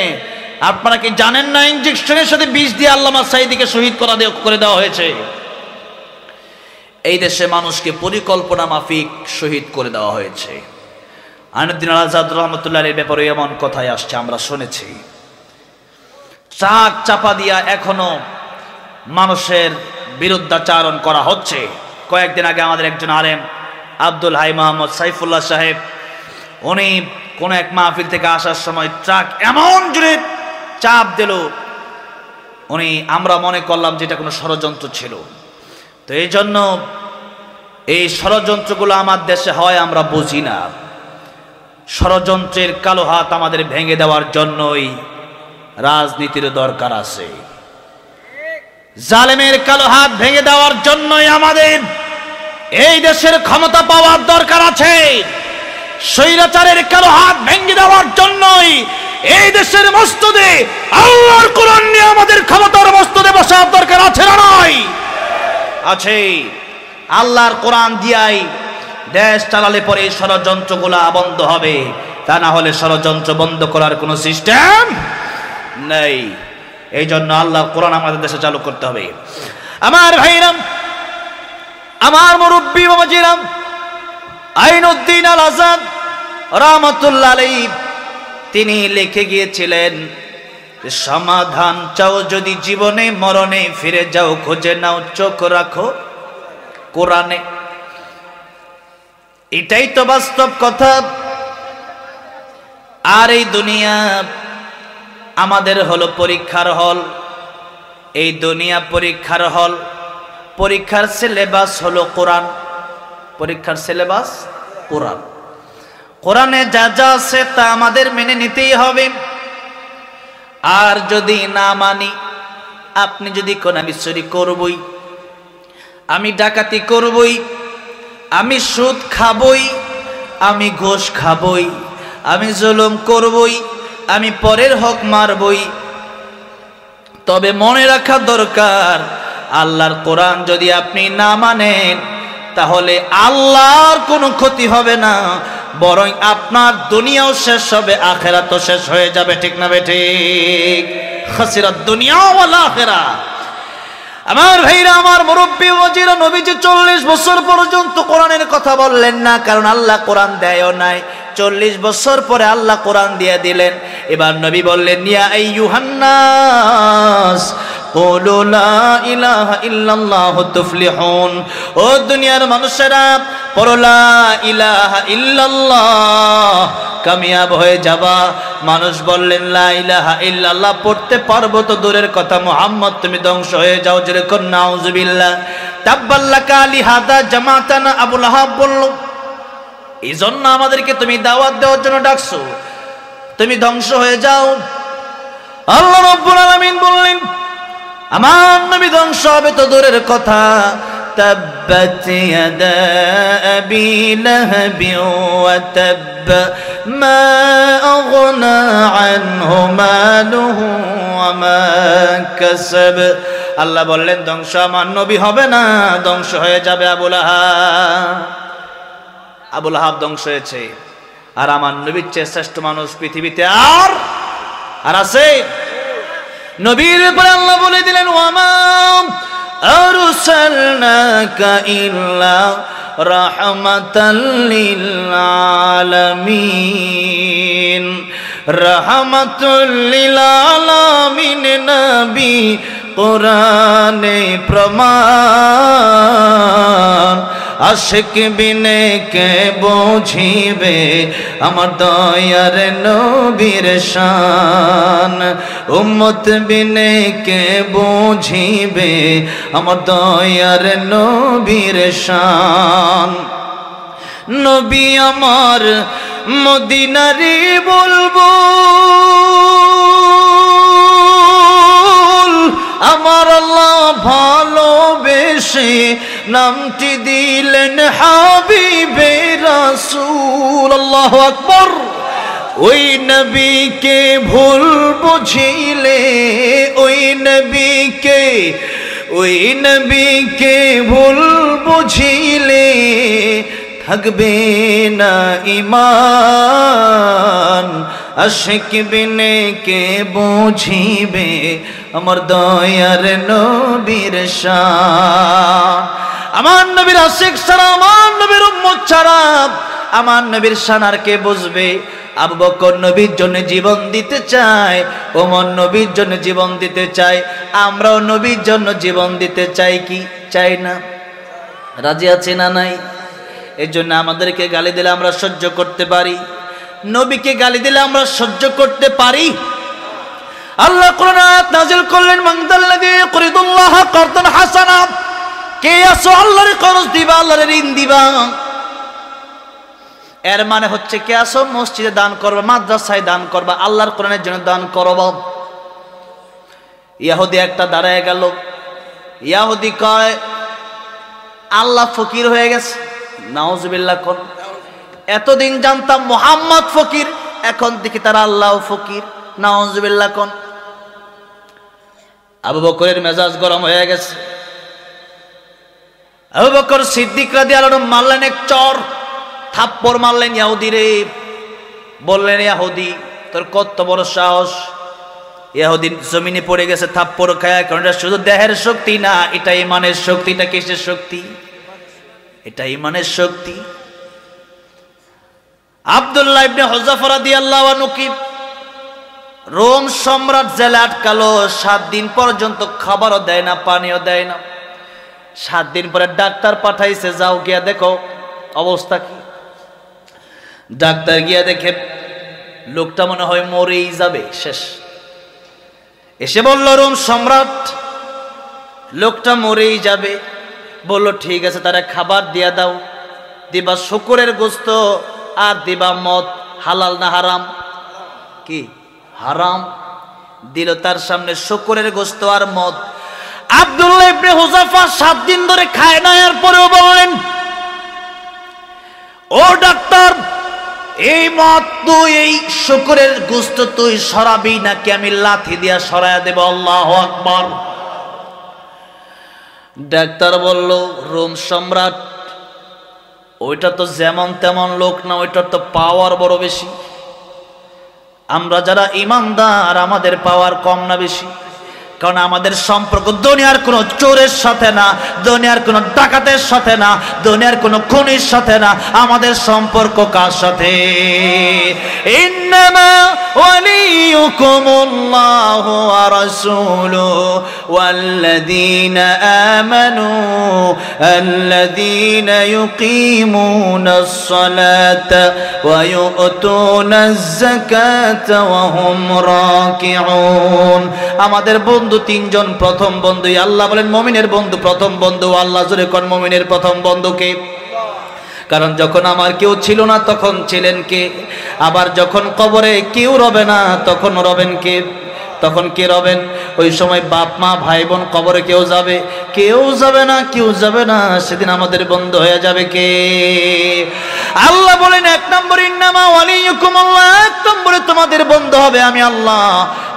আপনারা কি জানেন না ইনজেকশনের সাথে বিষ দিয়ে আল্লামা সাইদিকে শহীদ করে দেওয়া হয়েছে? এই দেশে মানুষকে পরিকল্পনা মাফিক শহীদ করে দেওয়া হয়েছে। আইনউদ্দিন আল আজাদ রহমতুল্লাহর ব্যাপারে এমন কথাই আসছে, আমরা শুনেছি। চাক চাপা দিয়া এখনো মানুষের বিরুদ্ধাচারণ করা হচ্ছে। কয়েকদিন আগে আমাদের একজন আলেম আব্দুল হাই মোহাম্মদ সাইফুল্লাহ সাহেব, উনি কোন এক মাহফিল থেকে আসার সময় ট্রাক এমন জোরে চাপ দিল, আমরা মনে করলাম যে এটা কোনো ষড়যন্ত্র ছিল। তো এই জন্য এই ষড়যন্ত্রগুলো আমার দেশে হয় আমরা বুঝি না। ষড়যন্ত্রের কালো হাত আমাদের ভেঙে দেওয়ার জন্যই রাজনীতির দরকার আছে। জালেমের কালো হাত ভেঙে দেওয়ার জন্যই আমাদের এই দেশের ক্ষমতা পাওয়ার দরকার আছে। স্বৈরাচারের কালো হাত ভেঙে দেওয়ার জন্যই এই দেশের মসজিদে আল্লাহর কোরআন নিয়ে আমাদের ক্ষমতার মসজিদে বসার দরকার আছে না নাই? আছে। আল্লাহর কোরআন দিয়াই দেশ চালালে পরে ষড়যন্ত্রগুলা বন্ধ হবে, তা না হলে ষড়যন্ত্র বন্ধ করার কোনো সিস্টেম নেই। এই জন্য আল্লাহর কোরআন আমাদের দেশে চালু করতে হবে। আমার ভাইরাম, আমার মুরব্বী বাবাজিরাম, আইনউদ্দিন আল আজাদ রহমতুল্লাহ আলাইহি তিনি লিখে গিয়েছিলেন, সমাধান চাও যদি জীবনে মরণে, ফিরে যাও খুঁজে নাও, চোখ রাখো কোরআনে। এটাই তো বাস্তব কথা। আর এই দুনিয়া আমাদের হলো পরীক্ষার হল। এই দুনিয়া পরীক্ষার হল, পরীক্ষার সিলেবাস হলো কোরআন। পরীক্ষার সিলেবাস কোরআন। কোরআনে যা যা আছে তা আমাদের মেনে নিতেই হবে। আর যদি না মানি, আপনি যদি কোন আমি চুরি করবই, আমি ডাকাতি করবই, আমি সুদ খাবই, আমি ঘুষ খাবই, আমি জুলুম করবই, আমি পরের হক মারবই, তবে মনে রাখা দরকার আল্লাহর কোরআন যদি আপনি না মানেন তাহলে আল্লাহর কোনো ক্ষতি হবে না, বরং আপনার দুনিয়াও শেষ হবে, আখিরাতও শেষ হয়ে যাবে। ঠিক না ঠিক? খাসিরাত দুনিয়া ওয়াল আখিরা। আমার ভাইরা, আমার মুরব্বী ওয়াজিরা, নবীজি 40 বছর পর্যন্ত কোরআনের কথা বললেন না, কারণ আল্লাহ কোরআন দেয়ও নাই। 40 বছর পরে আল্লাহ কোরআন দিয়ে দিলেন। এবার নবী বললেন, ইয়া আইয়ুহান নাস কুলু লা ইলাহা ইল্লাল্লাহু তুফলিহুন। ও দুনিয়ার মানুষেরা, পড়ো লা ইলাহা ইল্লাল্লাহ, কামিয়াব হয়ে যাবা। মানুষ বললেন, লা ইলাহা ইল্লাল্লাহ পড়তে পারবো তো দূরের কথা, মুহাম্মদ তুমি ধ্বংস হয়ে যাও। যেরকম নাউজুবিল্লাহ। তাব্বাল্লাকা লিহাদা জামাতানা, আবু লাহাব বলল, এই জন্য আমাদেরকে তুমি দাওয়াত দেওয়ার জন্য ডাকছো, তুমি ধ্বংস হয়ে যাও। আল্লাহ রাব্বুল আলামিন বললেন, আমার নবী ধ্বংস হবে তো দূরের কথা, তাব্বাত ইয়াদা আবি লাহাবি ওয়া তাব্ব মা আগনা আনহু মালুহু ওয়া মা কাসাব। আল্লাহ বললেন, ধ্বংস আমার নবী হবে না, ধ্বংস হয়ে যাবে আবু লাহাব। আবু লাহাব ধ্বংস হয়েছে, আর আমার নবীর চেয়ে শ্রেষ্ঠ মানুষ পৃথিবীতে আর আছে? নবীর উপরে আল্লাহ বলে দিলেন, ওয়ামা আরসালনাকা ইল্লা রাহমাতাল লিল আলামিন। রাহমাতুল লিল আলামিন নবী কোরআনে প্রমাণ। আশিক বিনে কে বুঝিবে আমার দয়ার নবীর শান, উম্মত বিনে কে বুঝিবে আমার দয়ার নবীর শান। নবী আমার মদিনারি বলবো, আমার আল্লাহ ভালোবেসে নামটি দিলেন হাবিবে রাসূল। আল্লাহু আকবার। ওই নবীকে ভুল বুঝিলে, ওই নবীকে ভুল বুঝিলে থাকবে না ঈমান। আশিক বিনে কে বুঝিবে আমার দয়ার নবীর শান। আমার নবীর আশিক ছাড়া, আমার নবীর উম্মত ছাড়া আমার নবীর শান আর কে বুঝবে? আবু বকর নবীর জন্য জীবন দিতে চায়, ওমর নবীর জন্য জীবন দিতে চায়, আমরাও নবীর জন্য জীবন দিতে চাই কি চাই না? রাজি আছে না নাই? এই জন্য আমাদেরকে গালি দিলে আমরা সহ্য করতে পারি, নবীকে গালি দিলে আমরা সহ্য করতে পারি? আল্লাহ কোরআন আয়াত নাযিল করলেন, মানদাল্লাযী ইয়াকরিদুল্লাহ কারদান হাসানা। কে আছো আল্লাহর করজ দিবা, আল্লাহর ঋণ দিবা। এর মানে হচ্ছে কে আছো মসজিদে দান করবা, মাদ্রাসায় দান করবা, আল্লাহর কোরআনের জন্য দান করবা। ইহুদি একটা দাঁড়ায় গেল, ইহুদি কয় আল্লাহ ফকির হয়ে গেছে। নাউজুবিল্লাহ। কোন এতদিন জানতাম মুহাম্মদ ফকির, এখন দেখি তারা আল্লাহ ফকির। নাউজুবিল্লাহ। কোন আবু বকরের মেজাজ গরম হয়ে গেছে। আবু বকর সিদ্দিক রাদিয়াল্লাহু আনহু মারলেন এক চর, থাপ্পড় মারলেন ইহুদি রে। বললেন, ইহুদি তোর কত বড় সাহস! ইহুদি জমিনে পড়ে গেছে থাপ্পড় খায়, কারণ এটা শুধু দেহের শক্তি না, এটা ঈমানের শক্তি। এটা কিসের শক্তি? এটা ঈমানের শক্তি। আব্দুল্লাহ ইবনে হুযাফা রাদিয়াল্লাহু আনহু কি রোম সম্রাট জেলে আটকালো, 7 দিন পর্যন্ত খাবারও দেয় না, পানিও দেয় না। 7 দিন পরে ডাক্তার পাঠাইছে, যাও গিয়া দেখো অবস্থা কি। ডাক্তার গিয়া দেখে লোকটা মনে হয় মরেই যাবে, শেষ। এসে বলল, রোম সম্রাট লোকটা মরেই যাবে। বলল, ঠিক আছে, তারা খাবার দিয়া দাও। দিবা শুকরের গোস্ত আর দিবা মদ। হালাল না হারাম? কি হারাম। দিল তার সামনে শুকরের গোশত আর মদ। আব্দুল্লাহ ইবনে হুযাফা 7 দিন ধরে খায় না, এর পরেও বললেন, ও ডাক্তার, এই মদ তুই, এই শুকরের গোশত তুই সরাবি নাকি আমি লাথি দিয়া সরায়া দেব? আল্লাহু আকবার। ডাক্তার বলল, রোম সম্রাট, ওইটা তো যেমন তেমন লোক না, ওইটার তো পাওয়ার বড় বেশি। আমরা যারা ইমানদার আমাদের পাওয়ার কম না বেশি? কারণ আমাদের সম্পর্ক দুনিয়ার কোনো চোরের সাথে না, দুনিয়ার কোনো ডাকাতের সাথে না, দুনিয়ার কোনো খুনির সাথে না। আমাদের সম্পর্ক কার সাথে? ইন্নামা ওয়ালিয়ুকুমুল্লাহু ওয়া রাসূলুহু ওয়াল্লাযীনা আমানু আল্লাযীনা ইউকিমুনাস সালাতা ওয়া ইউতুনাজ যাকাতা ওয়া হুম রাকিউন। আমাদের বন্ধু তিনজন, প্রথম বন্ধু আল্লাহ। বলেন মুমিনের বন্ধু প্রথম বন্ধু আল্লাহ। জোরে কোন মুমিনের প্রথম বন্ধুকে? কারণ যখন আমার কেউ ছিল না তখন ছিলেন কে? আবার যখন কবরে কেউ রবে না তখন রবেন কে? তখন কে রবেন? ওই সময় বাপ মা ভাই বোন কবরে কেউ যাবে? কেউ যাবে না, কেউ যাবে না। সেদিন আমাদের বন্ধু হয়ে যাবে কে? আল্লাহ বলেন 1 নম্বর ইন্নামা ওয়ালিয়ুকুমুল্লাহ, 1 নম্বরে তোমাদের বন্ধু হবে আমি আল্লাহ।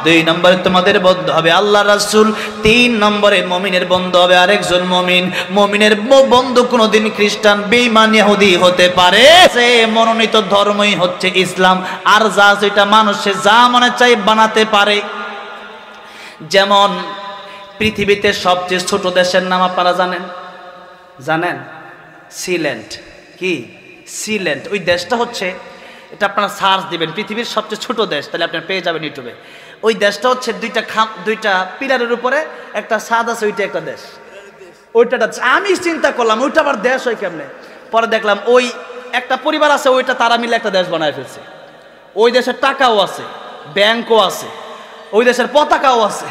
2 নম্বরে তোমাদের বন্ধু হবে আল্লাহ রাসূল। 3 নম্বরে মুমিনের বন্ধু হবে আরেকজন মুমিন। মুমিনের বন্ধু কোনোদিন খ্রিস্টান, বেঈমান, ইহুদি হতে পারে। সে মনোনীত ধর্মই হচ্ছে ইসলাম। আর যা যেটা মানুষে যা মনে চাই বানাতে পারে। যেমন পৃথিবীতে সবচেয়ে ছোট দেশের নাম আপনারা জানেন? জানেন? সিল্যান্ড। কি সিল্যান্ড? ওই দেশটা হচ্ছে, এটা আপনারা সার্চ দিবেন পৃথিবীর সবচেয়ে ছোট দেশ, তাহলে আপনারা পেয়ে যাবেন ইউটিউবে। ওই দেশটা হচ্ছে দুইটা পিলারের উপরে একটা ছাদ আছে, ওইটা একটা দেশ। ওইটা আমি চিন্তা করলাম ওইটা আবার দেশ হয় কেমনে? পরে দেখলাম ওই একটা পরিবার আছে, ওইটা তারা মিলে একটা দেশ বানায় ফেলছে। ওই দেশের টাকাও আছে, ব্যাংকও আছে, ওই দেশের পতাকাও আছে,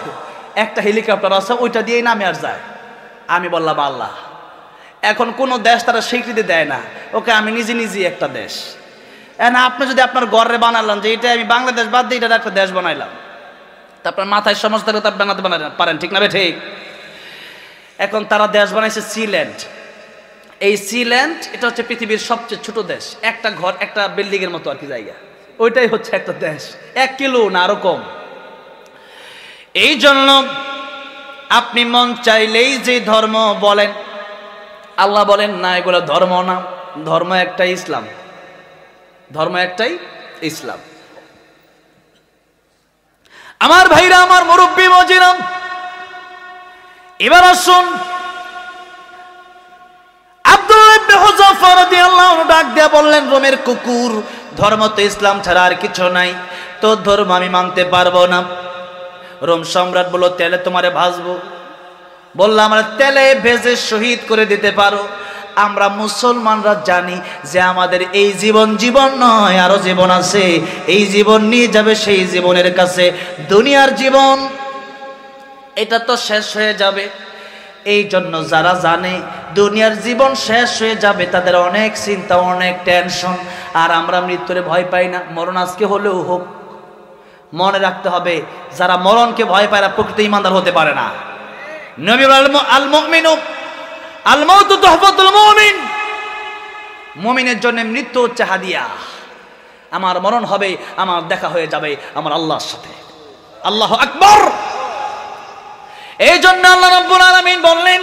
একটা হেলিকপ্টার আছে, ওইটা দিয়েই নামে আর যায়। আমি বললাম আল্লাহ, এখন কোনো দেশ তারা স্বীকৃতি দেয় না, ওকে আমি নিজে নিজেই একটা দেশ। না আপনি যদি আপনার ঘরে বানালেন যে এটা আমি বাংলাদেশ বাদ দিয়ে এটা একটা দেশ বানাইলাম, তারপর মাথায় সমস্ত বানাতে পারেন, ঠিক না? ঠিক। এখন তারা দেশ বানাইছে সিল্যান্ড। এই সিল্যান্ড এটা হচ্ছে পৃথিবীর সবচেয়ে ছোট দেশ। একটা ঘর, একটা বিল্ডিং এর মতো আর কি জায়গা, ওইটাই হচ্ছে একটা দেশ। 1 কিলো না আরো কম। এই জন্য আপনি মন চাইলেই যে ধর্ম বলেন, আল্লাহ বলেন না এগুলো ধর্ম না, ধর্ম একটাই ইসলাম। ধর্ম একটাই ইসলাম। আমার ভাইরা, আমার মুরব্বী মজিরাম, এবার আসুন আব্দুল্লাহ ইবনে হুযাফা রাদিয়াল্লাহু আনহু ডাক দিয়ে বললেন, রোমের কুকুর, ধর্ম তো ইসলাম ছাড়া আর কিছু নাই, তো ধর্ম আমি মানতে পারবো না। রোম সম্রাট বলল, তেলে তোমারে ভাজবো। বললাম, আমরা তেলে ভেজে শহীদ করে দিতে পারো। আমরা মুসলমানরা জানি যে আমাদের এই জীবন জীবন নয়, আরো জীবন আছে। এই জীবন নিয়ে যাবে সেই জীবনের কাছে। দুনিয়ার জীবন এটা তো শেষ হয়ে যাবে। এই জন্য যারা জানে দুনিয়ার জীবন শেষ হয়ে যাবে তাদের অনেক চিন্তা, অনেক টেনশন। আর আমরা মৃত্যুরে ভয় পাই না। মরণ আজকে হলেও হোক। মনে রাখতে হবে, যারা মরণকে ভয় পায় না প্রকৃত ইমানদার হতে পারে না। নবী আল মুমিনু আল মাউতু তুহফাতুল মুমিন, মুমিনের জন্য মৃত্যু হচ্ছে হাদিয়া। আমার মরণ হবে, আমার দেখা হয়ে যাবে আমার আল্লাহর সাথে। আল্লাহু আকবার। এই জন্য আল্লাহ রাব্বুল আলামিন বললেন,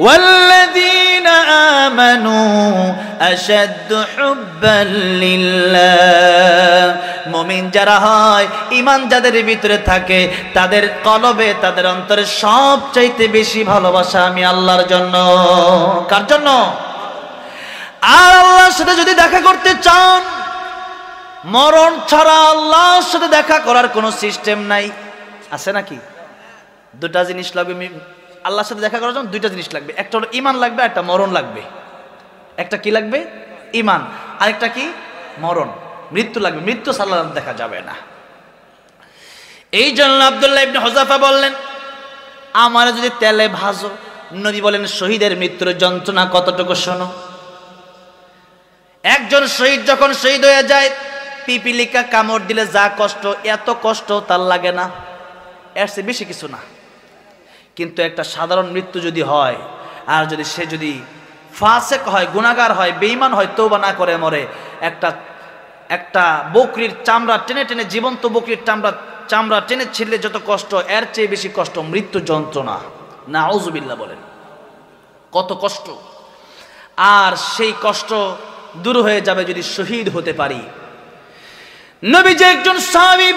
ওয়াল্লাযীনা আমানু আশাদ্দু হুব্বাল লিল্লাহ। মুমিন যারা হয়, ঈমান যাদের ভিতরে থাকে, তাদের কলবে, তাদের অন্তরে সবচাইতে বেশি ভালোবাসা আমি আল্লাহর জন্য। কার জন্য? আর আল্লাহর সাথে যদি দেখা করতে চান, মরণ ছাড়া আল্লাহর সাথে দেখা করার কোনো সিস্টেম নাই। আছে নাকি? 2টা জিনিস লাগবে আল্লাহর সাথে দেখা করার জন্য। 2টা জিনিস লাগবে, একটা হলো ঈমান লাগবে, একটা মরণ লাগবে। একটা কি লাগবে? ঈমান। আরেকটা কি? মরণ, মৃত্যু লাগবে। মৃত্যু ছাড়া দেখা যাবে না। এই জন্য আব্দুল্লাহ ইবনে হুযাফা বললেন, আমার যদি তেলে ভাজো। নবী বলেন, শহীদের মৃত্যুর যন্ত্রণা কতটুকু শোনো। একজন শহীদ যখন শহীদ হয়ে যায়, পিপিলিকা কামড় দিলে যা কষ্ট, এত কষ্ট তার লাগে না। এর চেয়ে বেশি কিছু না। কিন্তু একটা সাধারণ মৃত্যু যদি হয়, আর যদি সে যদি ফাসেক হয়, গুনাহগার হয়, বেঈমান হয়, তওবা না করে মরে, একটা বকরির চামড়া টেনে টেনে, জীবন্ত বকরির চামড়া টেনে ছিঁড়লে যত কষ্ট, এর চেয়ে বেশি কষ্ট মৃত্যু যন্ত্রণা। নাউযুবিল্লাহ বলেন, কত কষ্ট। আর সেই কষ্ট দূর হয়ে যাবে যদি শহীদ হতে পারি। নবীজি একজন সাহাবী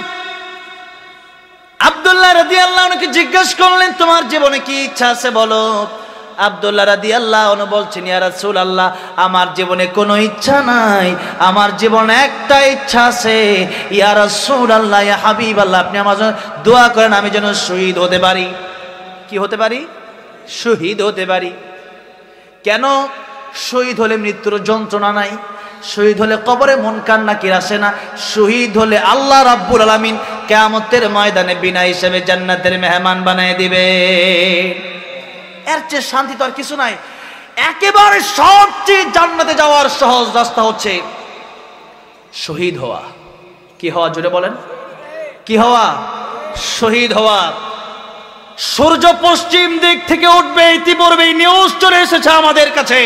আব্দুল্লাহ রাদিয়াল্লাহু আনহুকে জিজ্ঞেস করলেন, তোমার জীবনে কি ইচ্ছা আছে বলো। আব্দুল্লাহ রাদিয়াল্লাহু আনহু বলছেন, ইয়া রাসূলুল্লাহ, আমার জীবনে কোনো ইচ্ছা নাই, আমার জীবনে একটা ইচ্ছা আছে। ইয়া রাসূলুল্লাহ, ইয়া হাবিবাল্লাহ, আপনি আমার জন্য দোয়া করেন, আমি যেন শহীদ হতে পারি। কি হতে পারি? শহীদ হতে পারি। কেন? শহীদ হলে মৃত্যুর যন্ত্রণা নাই, শহীদ হলে কবরে মুনকার নাকির আসে না, শহীদ হলে আল্লাহ রাব্বুল আলামিন কিয়ামতের ময়দানে বিনা হিসেবে জান্নাতের মেহমান বানায় দিবে। এর চেয়ে শান্তি তো আর কিছু নাই। একেবারে সবচেয়ে জান্নাতে যাওয়ার সহজ রাস্তা হচ্ছে শহীদ হওয়া। কি হওয়া? জোরে বলেন, কি হওয়া? শহীদ হওয়া। সূর্য পশ্চিম দিক থেকে উঠবে, ইতিপূর্বে নিউজ চলে এসেছে আমাদের কাছে।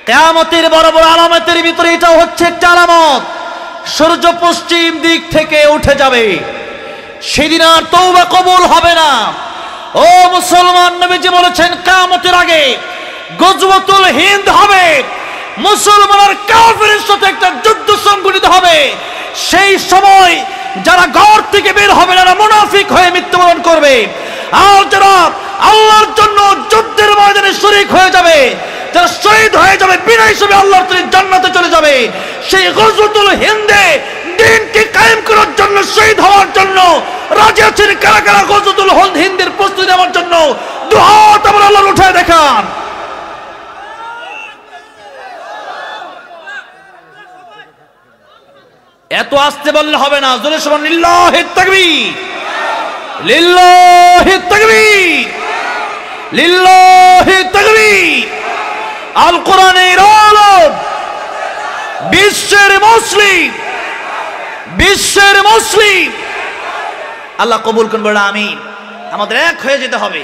কিয়ামতের বড় বড় আলামতের ভিতরে এটাও হচ্ছে একটা আলামত। সূর্য পশ্চিম দিক থেকে উঠে যাবে, সেদিন আর তওবা কবুল হবে না। ও মুসলমান, নবীজি বলেছেন কিয়ামতের আগে গজওয়াতুল হিন্দ হবে, মুসলমান আর কাফেরের সাথে একটা যুদ্ধ সংঘটিত হবে। সেই সময় যারা ঘর থেকে বের হবে না, মুনাফিক হয়ে মৃত্যুবরণ করবে। আর যারা আল্লাহর জন্য যুদ্ধের ময়দানে শরীক হয়ে যাবে, যারা শহীদ হয়ে যাবে, বিনা হিসেবে আল্লাহর জান্নাতে চলে যাবে। সেই গজওয়াতুল হিন্দে দ্বীনকে কায়েম করার জন্য, শহীদ হওয়ার জন্য রাজি আছেন কারা কারা? গজওয়াতুল হিন্দের প্রস্তুতি নেওয়ার জন্য দুই হাত আমার আল্লাহর উঠায় দেখান। এত আস্তে বললে হবে না, জোরে সমান লিল্লাহি তাকবীর, লিল্লাহি তাকবীর, লিল্লাহি তাকবীর। আল কোরআনের আলোক বিশ্বের মুসলিম আল্লাহ কবুল করুন, বলে আমিন। আমাদের এক হয়ে যেতে হবে,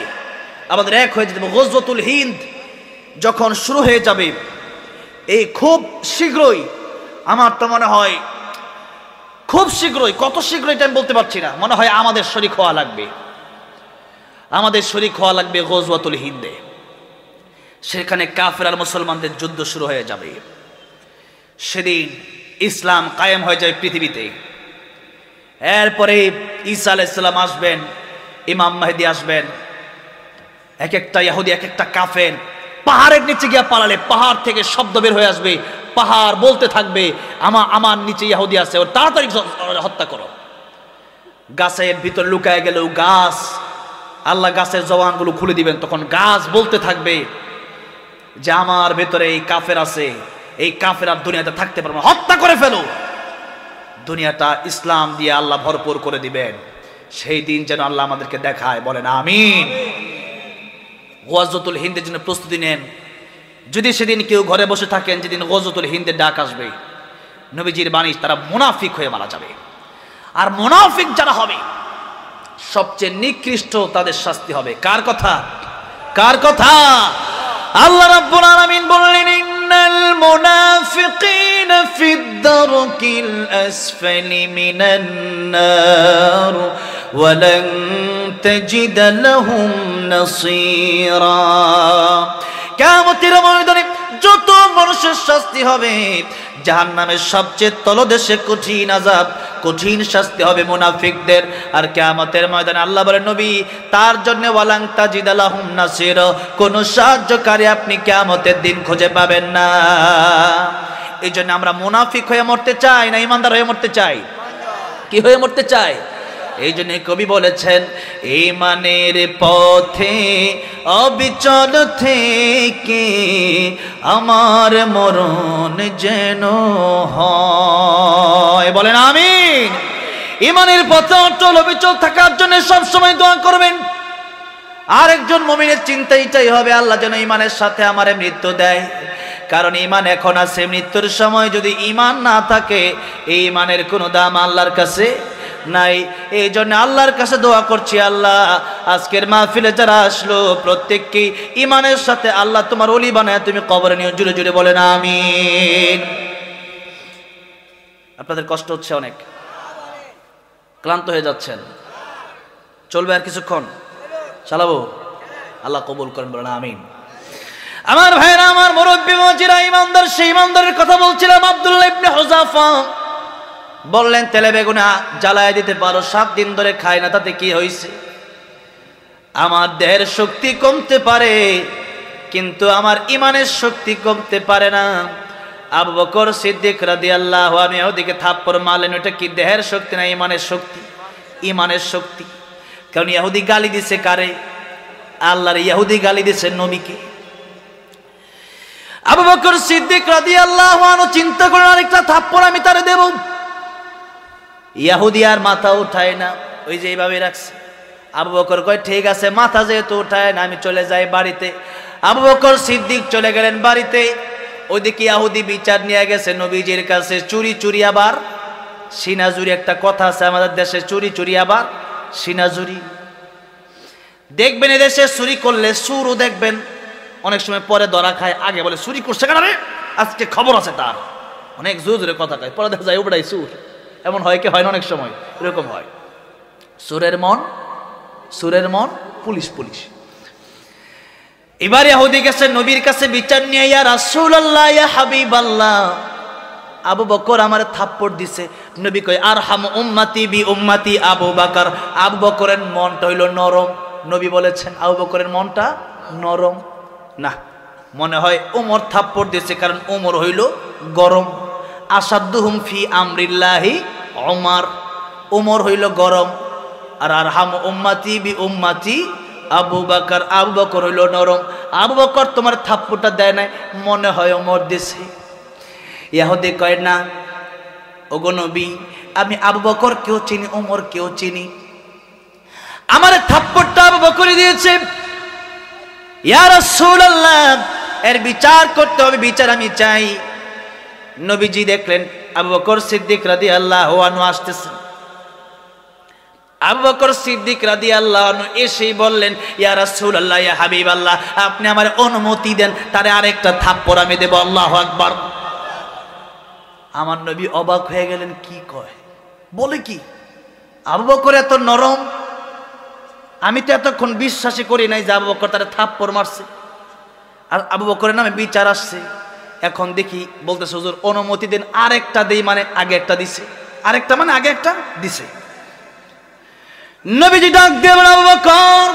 আমাদের এক হয়ে যেতে হবে। গজওয়াতুল হিন্দ যখন শুরু হয়ে যাবে, এই খুব শীঘ্রই, আমার তো মনে হয় খুব শীঘ্রই, কত শীঘ্রই এটা আমি বলতে পারছি না, মনে হয় আমাদের শরীক হওয়া লাগবে, আমাদের শরীক হওয়া লাগবে গজওয়াতুল হিন্দে। সেখানে কাফের আর মুসলমানদের যুদ্ধ শুরু হয়ে যাবে। সেদিন ইসলাম কায়েম হয়ে যাবে পৃথিবীতে। এরপরে ঈসা আলাইহিস সালাম আসবেন, ইমাম মেহেদী আসবেন। এক একটা ইহুদি, এক একটা কাফের পাহাড়ের নিচে গিয়ে পালালে পাহাড় থেকে শব্দ বের হয়ে আসবে, পাহাড় বলতে থাকবে আমার নিচে ইহুদি আছে, ওর তাড়াতাড়ি হত্যা করো। গাছের ভিতর লুকায় গেলেও গাছ, আল্লাহ গাছের জবানগুলো খুলে দিবেন, তখন গাছ বলতে থাকবে যে আমার ভেতরে এই কাফের আছে, এই কাফের আর দুনিয়াতে থাকতে পারবে না, হত্যা করে ফেলো। দুনিয়াটা ইসলাম দিয়ে আল্লাহ ভরপুর করে দিবেন। সেই দিন যেন আল্লাহ আমাদেরকে দেখায়, বলেন আমিন। গজওয়াতুল হিন্দের জন্য প্রস্তুতি নেন। যদি সেদিন কেউ ঘরে বসে থাকেন, যেদিন গজওয়াতুল হিন্দের ডাক আসবে, নবীজির বাণী, তারা মুনাফিক হয়ে মারা যাবে। আর মুনাফিক যারা হবে, সবচেয়ে নিকৃষ্ট তাদের শাস্তি হবে। কার কথা? কার কথা? আল্লাহ রাব্বুল আলামিন বললেন, ইন্নাল মুনাফিকিনা ফিদ দারকিল আসফালি মিনান নার ওয়া লান তাজিদ লাহুম নাসীরা। কিয়ামতের ময়দানে যত মানুষের শাস্তি হবে, জাহান্নামের সবচেয়ে তলদেশে কঠিন আযাব, কঠিন শাস্তি হবে মুনাফিকদের। আর কিয়ামতের ময়দানে আল্লাহ বলেন, নবী, তার জন্য ওয়ালাং তাজিদ লাহুম নাসীরা, কোন সাহায্যকারী আপনি কিয়ামতের দিন খুঁজে পাবেন না। এই জন্য আমরা মুনাফিক হয়ে মরতে চাই না ইমানদার হয়ে মরতে চাই? কি হয়ে মরতে চাই? এই জন্য কবি বলেছেন, ঈমানের পথে অবিচল থেকে আমার মরণ যেন হয়। বলেন আমিন। ঈমানের পথে অটল অবিচল থাকার জন্য সবসময় দোয়া করবেন। আরেকজন মুমিনের চিন্তা এটাই হবে, আল্লাহ যেন ঈমানের সাথে আমারে মৃত্যু দেয়। কারণ ঈমান এখন আছে, মৃত্যুর সময় যদি ঈমান না থাকে, এই ঈমানের কোনো দাম আল্লাহর কাছে নাই। এই জন্য আল্লাহর কাছে দোয়া করছি, আল্লাহ আজকের মাহফিলে যারা আসলো প্রত্যেককেই ঈমানের সাথে আল্লাহ তোমার ওলি বানায় তুমি কবরে নিয়ে জুড়ে জুড়ে বলেন আমিন। আপনাদের কষ্ট হচ্ছে অনেক, ক্লান্ত হয়ে যাচ্ছেন, চলবে আর কিছুক্ষণ চালাবো? আল্লাহ কবুল করেন, বলেন আমিন। আমার ভাইরা, আমার মুরব্বী মজিরা ইমানদার, সেই ইমানদারের কথা বলছিলাম। আব্দুল্লাহ ইবনে হুযাফা বললেন তেলে বেগুনে জ্বালায় দিতে পারো, 7 দিন ধরে খায় না, তাতে কি হয়েছে? আমার দেহের শক্তি কমতে পারে কিন্তু আমার ইমানের শক্তি কমতে পারে না। আবু বকর সিদ্দিক রাদিয়াল্লাহু আনহু ওদিকে থাপ্পড় মারলেন, ওটা কি দেহের শক্তি না ইমানের শক্তি? ইমানের শক্তি। কারণ ইহুদি গালি দিছে কারে? আল্লাহর ইহুদি গালি দিছে নবীকে। আবু বকর সিদ্দিক রাদিয়াল্লাহু আনহু চিন্তা করলেন আরেকটা থাপ্পড় আমি তারে দেব। ইহুদি আর মাথা উঠায় না, ওই যে এইভাবে রাখছে। আবু বকর কয় ঠিক আছে, মাথা যেহেতু উঠায় না আমি চলে যাই বাড়িতে। আবু বকর সিদ্দিক চলে গেলেন বাড়িতে। ওইদিকে ইহুদি বিচার নিয়ে গেছে নবীজির কাছে। চুরি চুরি আবার সিনাজুরি, একটা কথা আছে আমাদের দেশে, চুরি চুরি আবার সিনাজুরি। দেখবেন এদেশে চুরি করলে সুরও দেখবেন অনেক সময় পরে ধরা খায়, আগে বলে চুরি করছে কেন রে, আজকে খবর আছে তার, অনেক জোরে জোরে কথা কয়, পরে দেখা যায় ওটাই সুর। এমন হয় কি হয় না? অনেক সময় এরকম হয়। সুরের মন পুলিশ পুলিশ। এবার ইহুদি গেছে নবীর কাছে বিচার নিয়ে, ইয়া রাসূলুল্লাহ ইয়া হাবিবাল্লাহ, আবু বকর আমার থাপ্পড় দিছে। নবী কয় আরহাম উম্মতি বি উম্মতি আবু বকর। আবু বকরের মনটা হইল নরম। নবী বলেছেন আবু বকরের মনটা নরম না, মনে হয় ওমর থাপ্পড় দিয়েছে, কারণ ওমর হইল গরম। আসাদুহুম ফি আমরিল্লাহি ওমর, ওমর হইল গরম। আর আরহাম উম্মতি বি উম্মতি আবু বকর, আবু বকর হইল নরম। আবু বকর তোমার থাপ্পড়টা দেয় নাই, মনে হয় ওমর দিছে। ইহুদি কয় না ওগো নবী, আমি আবু বকর কেউ চিনি, ওমর কেউ চিনি, আমার থাপ্পড়টা আবু বকরই দিয়েছে। ইয়া রাসূলুল্লাহ, এর বিচার করতে হবে, বিচার আমি চাই। নবীজি দেখলেন আবু বকর সিদ্দিক রাদিয়াল্লাহু আনহু আসতেছেন। আবু বকর সিদ্দিক রাদিয়াল্লাহু আনহু এসেই বললেন ইয়া রাসূলুল্লাহ ইয়া হাবিবাল্লাহ, আপনি আমার অনুমতি দেন, তারে আরেকটা থাপ্পড় আমি দেব। আল্লাহু আকবার। আমার নবী অবাক হয়ে গেলেন, কি কয়, বলে কি? আবু বকর এত নরম, আমি তো এতক্ষণ বিশ্বাসই করি নাই যে আবু বকর তারে থাপ্পড় মারছে, আর আবু বকরের নামে বিচার আসছে। এখন দেখি বলতেছে হুজুর অনুমতি দেন, আরেকটা দেই, মানে আগে একটা দিছে, আরেকটা মানে আগে একটা দিছে। নবীজি ডাক দিয়ে বলেন আবু বকর,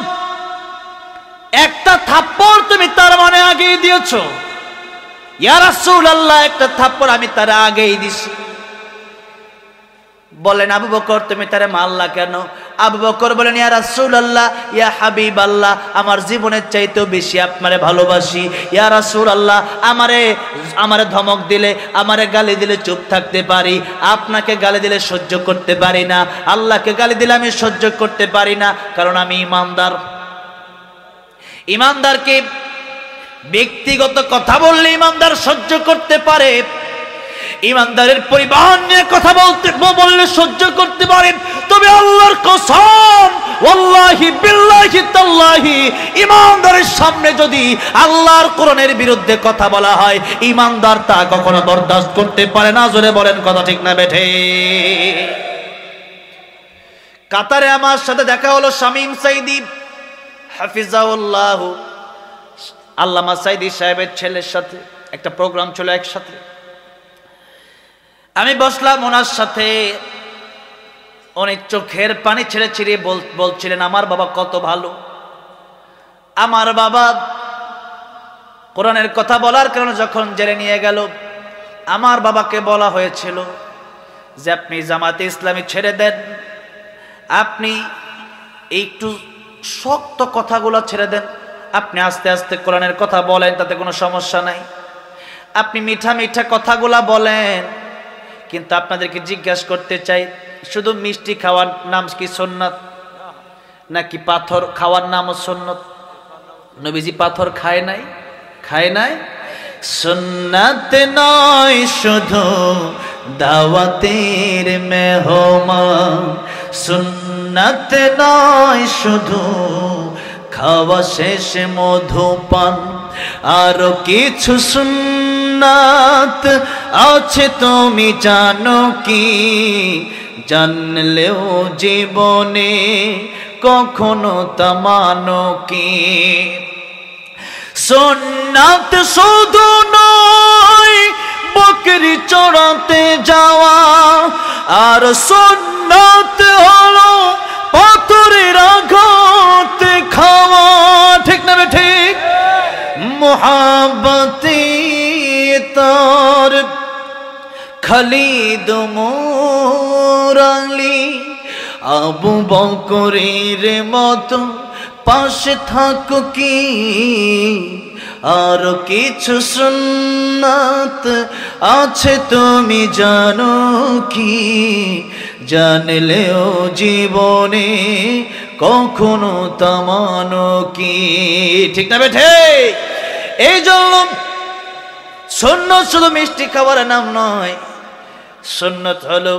একটা থাপ্পড় তুমি তার মানে আগেই দিয়েছো। ইয়া রাসূলুল্লাহ, একটা থাপ্পড় আমি তার আগেই দিছি। বলেন আবু বকর তুমি তারে মারলা কেন? আবু বকর বলেন ইয়া রাসূলুল্লাহ ইয়া হাবিবাল্লাহ, আমার জীবনের চাইতেও বেশি আপনারে ভালোবাসি। ইয়া রাসূলুল্লাহ, আমারে ধমক দিলে, আমারে গালি দিলে চুপ থাকতে পারি, আপনাকে গালি দিলে সহ্য করতে পারি না, আল্লাহকে গালি দিলে আমি সহ্য করতে পারি না, কারণ আমি ইমানদার। ইমানদারকে ব্যক্তিগত কথা বললে ইমানদার সহ্য করতে পারে, ইমানদারের পরিবার নিয়ে কথা বললে সহ্য করতে পারেন। তবে আল্লাহর কসম, ওয়াল্লাহি বিল্লাহি তাল্লাহি, ইমানদারের সামনে যদি আল্লাহর কোরআনের বিরুদ্ধে কথা বলা হয়, ইমানদার তা কখনো বরদাস্ত করতে পারে না। জোরে বলেন কথা ঠিক না বেঠে? কাতারে আমার সাথে দেখা হলো শামীম সাইদি হাফিজাহুল্লাহ, আল্লামা সাইদি সাহেবের ছেলের সাথে একটা প্রোগ্রাম ছিল একসাথে। আমি বসলাম ওনার সাথে, অনেক চোখের পানি ছেড়ে ছেড়ে বলছিলেন আমার বাবা কত ভালো। আমার বাবা কোরআনের কথা বলার কারণে যখন জেলে নিয়ে গেল, আমার বাবাকে বলা হয়েছিল যে আপনি জামাতে ইসলামী ছেড়ে দেন, আপনি একটু শক্ত কথাগুলো ছেড়ে দেন, আপনি আস্তে আস্তে কোরআনের কথা বলেন, তাতে কোনো সমস্যা নাই, আপনি মিঠা মিঠা কথাগুলা বলেন। কিন্তু আপনাদেরকে জিজ্ঞাসা করতে চাই, শুধু মিষ্টি খাওয়ার নাম কি সুন্নাত, নাকি পাথর খাওয়ার নামও সুন্নাত? নবীজি পাথর খায় নাই, খায় নাই? সুন্নাত নয় শুধু দাওয়াতের মেহমান, সুন্নাত নয় শুধু খাওয়া শেষে মধুপান, আরো কিছু সুন্নাত আছে তুমি জানো কি? জানলেও জীবনে কখনো তা মানো কি? সুন্নাত শুধু নয় বকরি চড়াতে যাওয়া, আর সুন্নাত হলো পাথরের আঘাত খাওয়া। ঠিক না ঠিক? মুহাব্বতে তার খালিদ মোরালি আবু বকরের মতো পাশে থাকো কি? আর কিছু সুন্নাত আছে তুমি জানো কি? জানলেও জীবনে কখনো তা মানো কি? ঠিক না বেঠে? এই জন্য সুন্নাত শুধু মিষ্টি খাবারের নাম নয়, সুন্নাত হলো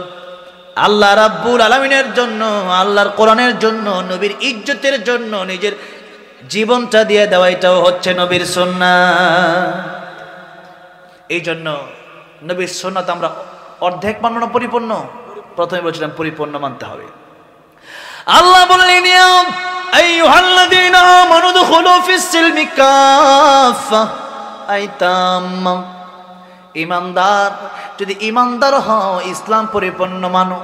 আল্লাহ রাব্বুল আলামিনের জন্য, আল্লাহর কোরআনের জন্য, নবীর ইজ্জতের জন্য নিজের জীবনটা দিয়ে দেওয়া, এটাও হচ্ছে নবীর সুন্নাত। এই জন্য নবীর সুন্নাত আমরা অর্ধেক মানব না পরিপূর্ণ? প্রথমে বলছিলাম পরিপূর্ণ মানতে হবে। আল্লাহ বললেন ইয়া আইয়ুহাল্লাযীনা আমানু দুখুলু ফিস-সিলমি কাফা, আই তাম্মা। ইমানদার যদি ইমানদার হও, ইসলাম পরিপূর্ণ মানো।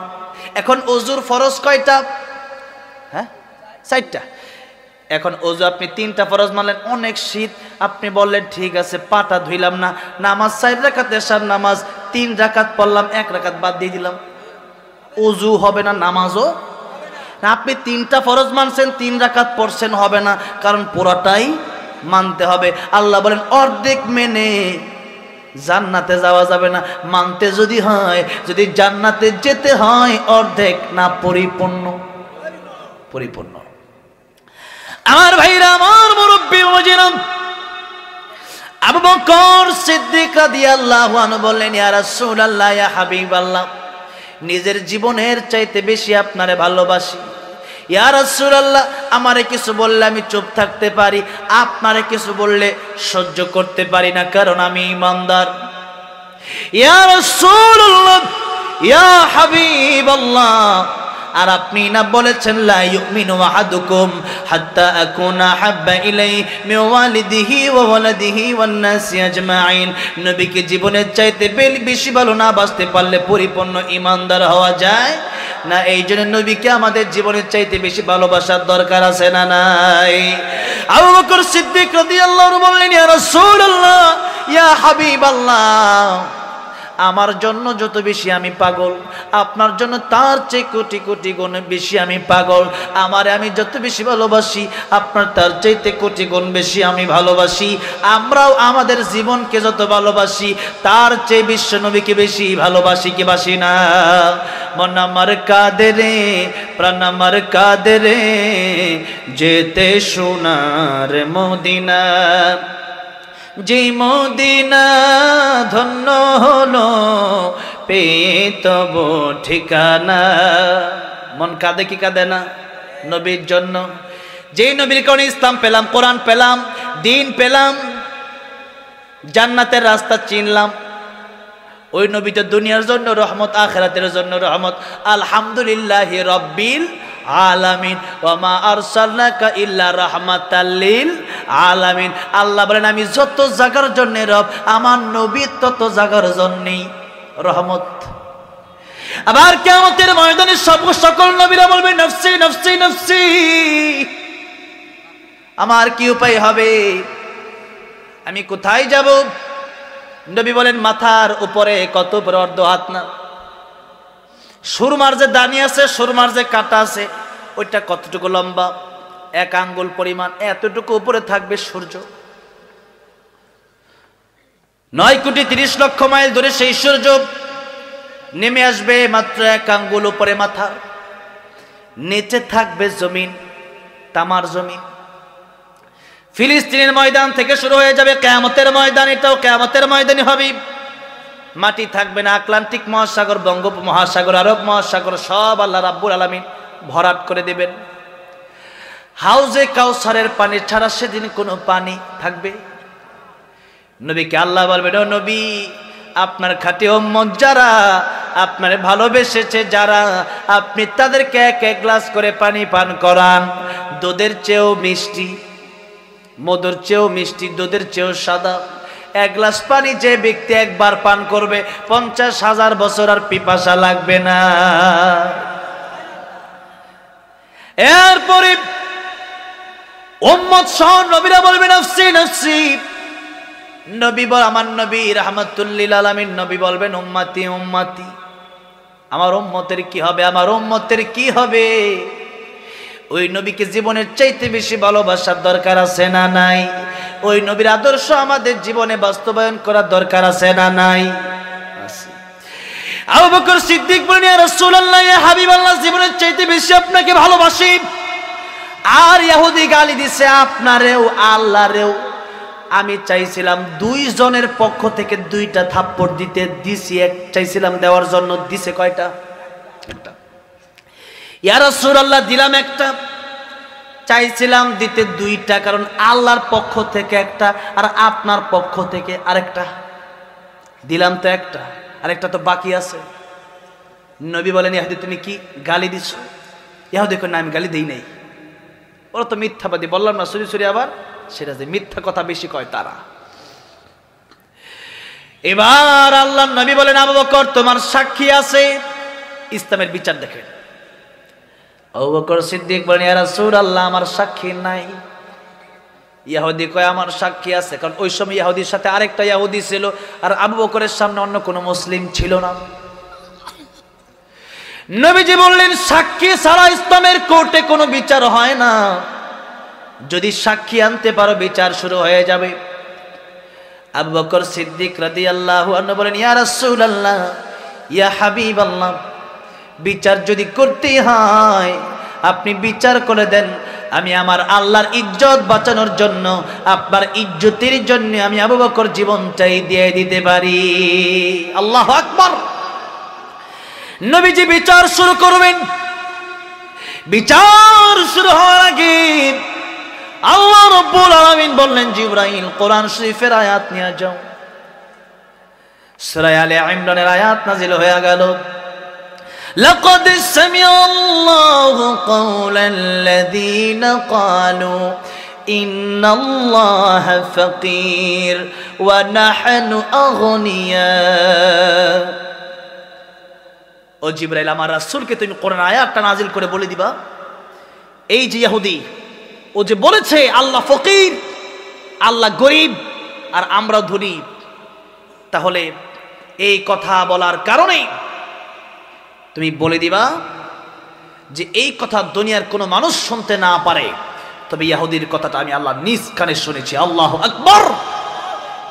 এখন ওযুর ফরজ কয়টা? হ্যাঁ, 4টা। এখন ওযু আপনি 3টা ফরজ মানলেন, অনেক শীত, আপনি বললেন ঠিক আছে পাটা ধুইলাম না, নামাজ 4 রাকাত এশার নামাজ 3 রাকাত পড়লাম, 1 রাকাত বাদ দিয়ে দিলাম, ওযু হবে না, নামাজও না। আপনি 3টা ফরজ মানছেন, 3 রাকাত পড়ছেন, হবে না, কারণ পুরোটাই মানতে হবে। আল্লাহ বলেন অর্ধেক মেনে জান্নাতে যাওয়া যাবে না। মানতে যদি হয়, যদি জান্নাতে যেতে হয়, অর্ধেক না পরিপূর্ণ? পরিপূর্ণ। আমার ভাইরা, আমার মুরব্বী মুজিরাম, আবু বকর সিদ্দিক রাদিয়াল্লাহু আনহু বললেন ইয়া রাসূলুল্লাহ, ইয়া হাবিবাল্লাহ, নিজের জীবনের চাইতে বেশি আপনারে ভালোবাসি। ইয়া রাসূলুল্লাহ, আমারে কিছু বললে আমি চুপ থাকতে পারি, আপনারে কিছু বললে সহ্য করতে পারি না, কারণ আমি ঈমানদার। ইয়া রাসূলুল্লাহ, ইয়া হাবিবাল্লাহ, আর আপনি না বলেছেন লা ইউমিনু আহাদুকুম হাত্তা আকুনা হাব্বা ইলাইহি মিন ওয়ালিদিহি ওয়া ওয়ালাদিহি ওয়ান নাসি আজমাইন। নবীকে জীবনের চাইতে বেশি ভালো না বাসতে পারলে পরিপূর্ণ ঈমানদার হওয়া যায় না। এই জন্য নবীকে আমাদের জীবনের চাইতে বেশি ভালোবাসার দরকার আছে না নাই? আবু বকর সিদ্দিক রাদিয়াল্লাহু আনহু বললেন ইয়া রাসূলুল্লাহ, ইয়া হাবিবাল্লাহ, আমার জন্য যত বেশি আমি পাগল, আপনার জন্য তার চেয়ে কোটি কোটি গুণ বেশি আমি পাগল। আমারে আমি যত বেশি ভালোবাসি, আপনার তার চাইতে কোটি গুণ বেশি আমি ভালোবাসি। আমরাও আমাদের জীবনকে যত ভালোবাসি, তার চেয়ে বিশ্ব নবীকে বেশি ভালোবাসি কি বাসি না? মন আমার কাঁদে রে, প্রাণ আমার কাঁদে রে, যেতে সোনার মদিনা, যে মদিনা ধন্য হলো পেয়ে তব ঠিকানা। মন কাঁদে কি কাঁদে না নবীর জন্য? যেই নবীর কারণে ইসলাম পেলাম, কোরআন পেলাম, দিন পেলাম, জান্নাতের রাস্তা চিনলাম, ওই নবী তো দুনিয়ার জন্য রহমত, আখিরাতের জন্য রহমত। আলহামদুলিল্লাহি রাব্বিল আলামিন ওয়া মা আরসালনাকা ইল্লা রাহমাতাল লিল আলামিন। আল্লাহ বলেন আমি যত জায়গার জন্য রব, আমার নবী তত জায়গার জন্যই রহমত। আবার কিয়ামতের ময়দানে সকল নবীরা বলবে নফসি নফসি নফসি, আমার কি উপায় হবে, আমি কোথায় যাব? নবী বলেন মাথার উপরে, কত উপরে? অর্ধ হাত না। সুরমার যে দানি আছে, সুরমার যে কাঁটা আছে, ওইটা কতটুকু লম্বা? 1 আঙ্গুল পরিমাণ, এতটুকু উপরে থাকবে সূর্য। 9,30,00,000 মাইল দূরে সেই সূর্য নেমে আসবে মাত্র 1 আঙ্গুল উপরে মাথা। নিচে থাকবে জমিন, তামার জমিন। ফিলিস্তিনের ময়দান থেকে শুরু হয়ে যাবে কিয়ামতের ময়দান, এটাও কিয়ামতের ময়দানই হবে। মাটি থাকবে না, আটলান্টিক মহাসাগর, বঙ্গোপমহাসাগর, আরব মহাসাগর সব আল্লাহ রাব্বুল আলামিন ভরাট করে দেবেন। হাউজে কাউসারের পানি ছাড়া সেদিন কোনো পানি থাকবে? নবীকে আল্লাহ বলবেন, ও নবী, আপনার খাঁটি উম্মত যারা, আপনারে ভালোবেসেছে যারা, আপনি তাদেরকে এক এক গ্লাস করে পানি পান করান। দুধের চেয়েও মিষ্টি, মধুর চেয়েও মিষ্টি, দুধের চেয়েও সাদা। এক গ্লাস পানি যে ব্যক্তি একবার পান করবে 50,000 বছর আর পিপাসা লাগবে না। এরপরে উম্মত সহ নবীরা বলবে নাফসি নাফসি। নবী বল, আমার নবী রাহমাতুল লিল আলামিন নবী বলবেন উম্মতি উম্মতি, আমার উম্মতের কি হবে, আমার উম্মতের কি হবে? ওই নবীকে জীবনের চাইতে বেশি ভালোবাসার দরকার আছে না নাই? ওই নবীর আদর্শ আমাদের জীবনে বাস্তবায়ন করার দরকার আছে না নাই? আবু বকর সিদ্দিক বলেন, ইয়া রাসূলুল্লাহ, ইয়া হাবিবাল্লাহ, জীবনের চাইতে বেশি আপনাকে ভালোবাসি। আর ইহুদি গালি দিছে আপনারেও আল্লাহরেও। আমি চাইছিলাম 2 জনের পক্ষ থেকে 2টা থাপ্পড় দিতে, দিছি এক চাইছিলাম দেওয়ার জন্য, দিছে কয়টা? একটা। ইয়া রাসূলুল্লাহ, দিলাম একটা। চাইছিলাম দিতে 2টা, কারণ আল্লাহর পক্ষ থেকে একটা আর আপনার পক্ষ থেকে আরেকটা। দিলাম তো একটা, আরেকটা তো বাকি আছে। নবী বলেন, ইহুদি তুমি কি গালি দিছো? ইহুদি কয়, না আমি গালি দেই নাই, ওরা তো মিথ্যাবাদী। বললাম না সরি সরি, আবার সেটা যে মিথ্যা কথা বেশি কয় তারা। এবার আল্লাহর নবী বলেন, আবু বকর তোমার সাক্ষী আছে। ইসলামের বিচার দেখেন। আবু বকর সিদ্দিক বলেন, ইয়া রাসূলুল্লাহ, আমার সাক্ষী নাই। ইহুদি কয়, আমার সাক্ষী আছে, কারণ ওই সময় ইহুদির সাথে আরেকটা ইহুদি ছিল, আর আবু বকরের সামনে অন্য কোনো মুসলিম ছিল না। নবীজি বললেন, সাক্ষী ছাড়া ইসলামের কোর্টে কোনো বিচার হয় না। যদি সাক্ষী আনতে পারো বিচার শুরু হয়ে যাবে। আবু বকর সিদ্দিক রাদিয়াল্লাহু আনহু বলেন, ইয়া রাসূলুল্লাহ, ইয়া হাবিবাল্লাহ, বিচার যদি করতে হয় আপনি বিচার করে দেন। আমি আমার আল্লাহর ইজ্জত বাঁচানোর জন্য, আপনার ইজ্জতের জন্য আমি আবু বকর জীবনটাই দিয়ে দিতে পারি। আল্লাহু আকবার। নবীজি বিচার শুরু করবেন। বিচার শুরু হওয়ার আগে আল্লাহ রাব্বুল আলামিন বললেন, জিবরাইল কোরআন শরীফের আয়াত নিয়ে যাও। সূরা আলে ইমরানের আয়াত নাযিল হয়ে গেল। লাকাদ সামিআল্লাহু কাওলাল্লাযীনা ক্বালু ইন্নাল্লাহা ফাকীর ওয়া নাহনু আগনিয়া। ও জিবরাইল, আমার রাসূলকে তুমি কোরআন আয়াতটা নাযিল করে বলে দিবা, এই যে ইহুদি ও যে বলেছে আল্লাহ ফকির, আল্লাহ গরিব আর আমরা ধনী, তাহলে এই কথা বলার কারণে তুমি বলে দিবা যে এই কথা দুনিয়ার কোনো মানুষ শুনতে না পারে, তবে ইহুদির কথাটা আমি আল্লাহ নিজ কানে শুনেছি। আল্লাহু আকবার।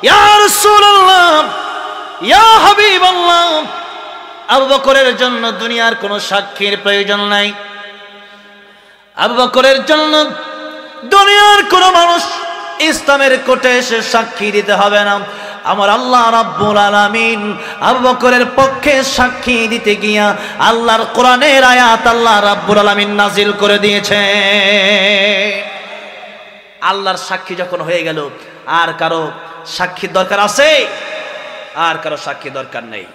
ইয়া রাসূলুল্লাহ, ইয়া হাবিবাল্লাহ, আবু বকরের জন্য দুনিয়ার কোনো সাক্ষীর প্রয়োজন নাই। আবু বকরের জন্য দুনিয়ার কোনো মানুষ ইসলামের কোর্টে এসে সাক্ষী দিতে হবে না। আমার আল্লাহ রাব্বুল আলামিন আবু বকরের পক্ষে সাক্ষী দিতে গিয়া আল্লাহর কোরআনের আয়াত আল্লাহ রাব্বুল আলামিন নাজিল করে দিয়েছে। আল্লাহর সাক্ষী যখন হয়ে গেল, আর কারো সাক্ষীর দরকার আছে? আর কারো সাক্ষী দরকার নেই।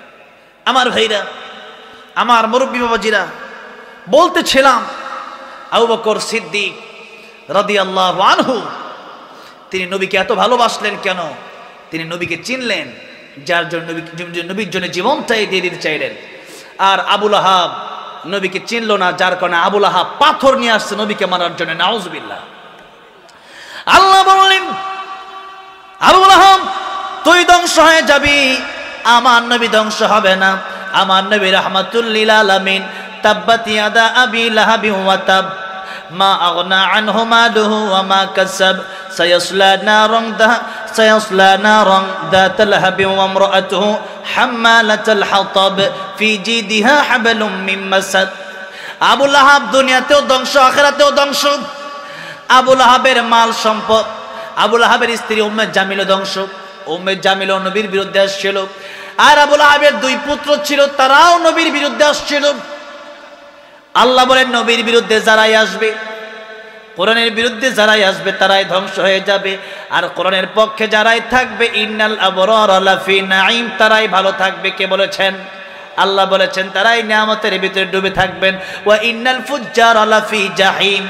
আমার ভাইরা, আমার মুরব্বী বাবাজিরা, বলতেছিলাম আবু বকর সিদ্দিক রাদিয়াল্লাহু আনহু তিনি নবীকে এত ভালোবাসলেন কেন? তিনি নবীকে চিনলেন, যার জন্য নবীর জন্য জীবনটাই দিয়ে দিতে চাইলেন। আর আবুল আহাব নবীকে চিনল না, যার কারণে আবুল আহাব পাথর নিয়ে আসছে নবীকে মারার জন্য। নাউজুবিল্লাহ। আল্লাহ বললেন, আবুল আহাব তুই ধ্বংস হয়ে যাবি, আমার নবী ধ্বংস হবে না। আমার নবী রাহমাতুল লিল আলামিন, তাব্বাত ইয়াদা আবি লাহাবি ওয়া তাব, মা আগনা আনহু মালুহু ওয়া মা কাসাব, সায়াসলা নারান যাতা লাহাবি ওয়া ইমরাআতুহু হাম্মালাতাল হাতাব ফি জিদিহা হাবলুম মিন মাসাদ। আবু লাহাব দুনিয়াতেও ধ্বংস, আখিরাতেও ধ্বংস। আবু লাহাবের মাল সম্পদ, আবু লাহাবের স্ত্রী উম্মে জামিলও ধ্বংস। উম্মে জামিলও নবীর বিরুদ্ধে আসছিল। আর আবু লাহাবের 2 পুত্র ছিল, তারাও নবীর বিরুদ্ধে আসছিল। আল্লাহ বলেন নবীর বিরুদ্ধে যারাই আসবে, কোরআনের বিরুদ্ধে যারাই আসবে তারাই ধ্বংস হয়ে যাবে, আর কোরআনের পক্ষে যারাই থাকবে ইন্নাল আবরারা লাফি নাঈম, তারাই ভালো থাকবে। কে বলেছেন? আল্লাহ বলেছেন তারাই নিয়ামতের ভিতরে ডুবে থাকবেন। ওয়া ইন্নাল ফুজ্জারা লাফি জাহিম,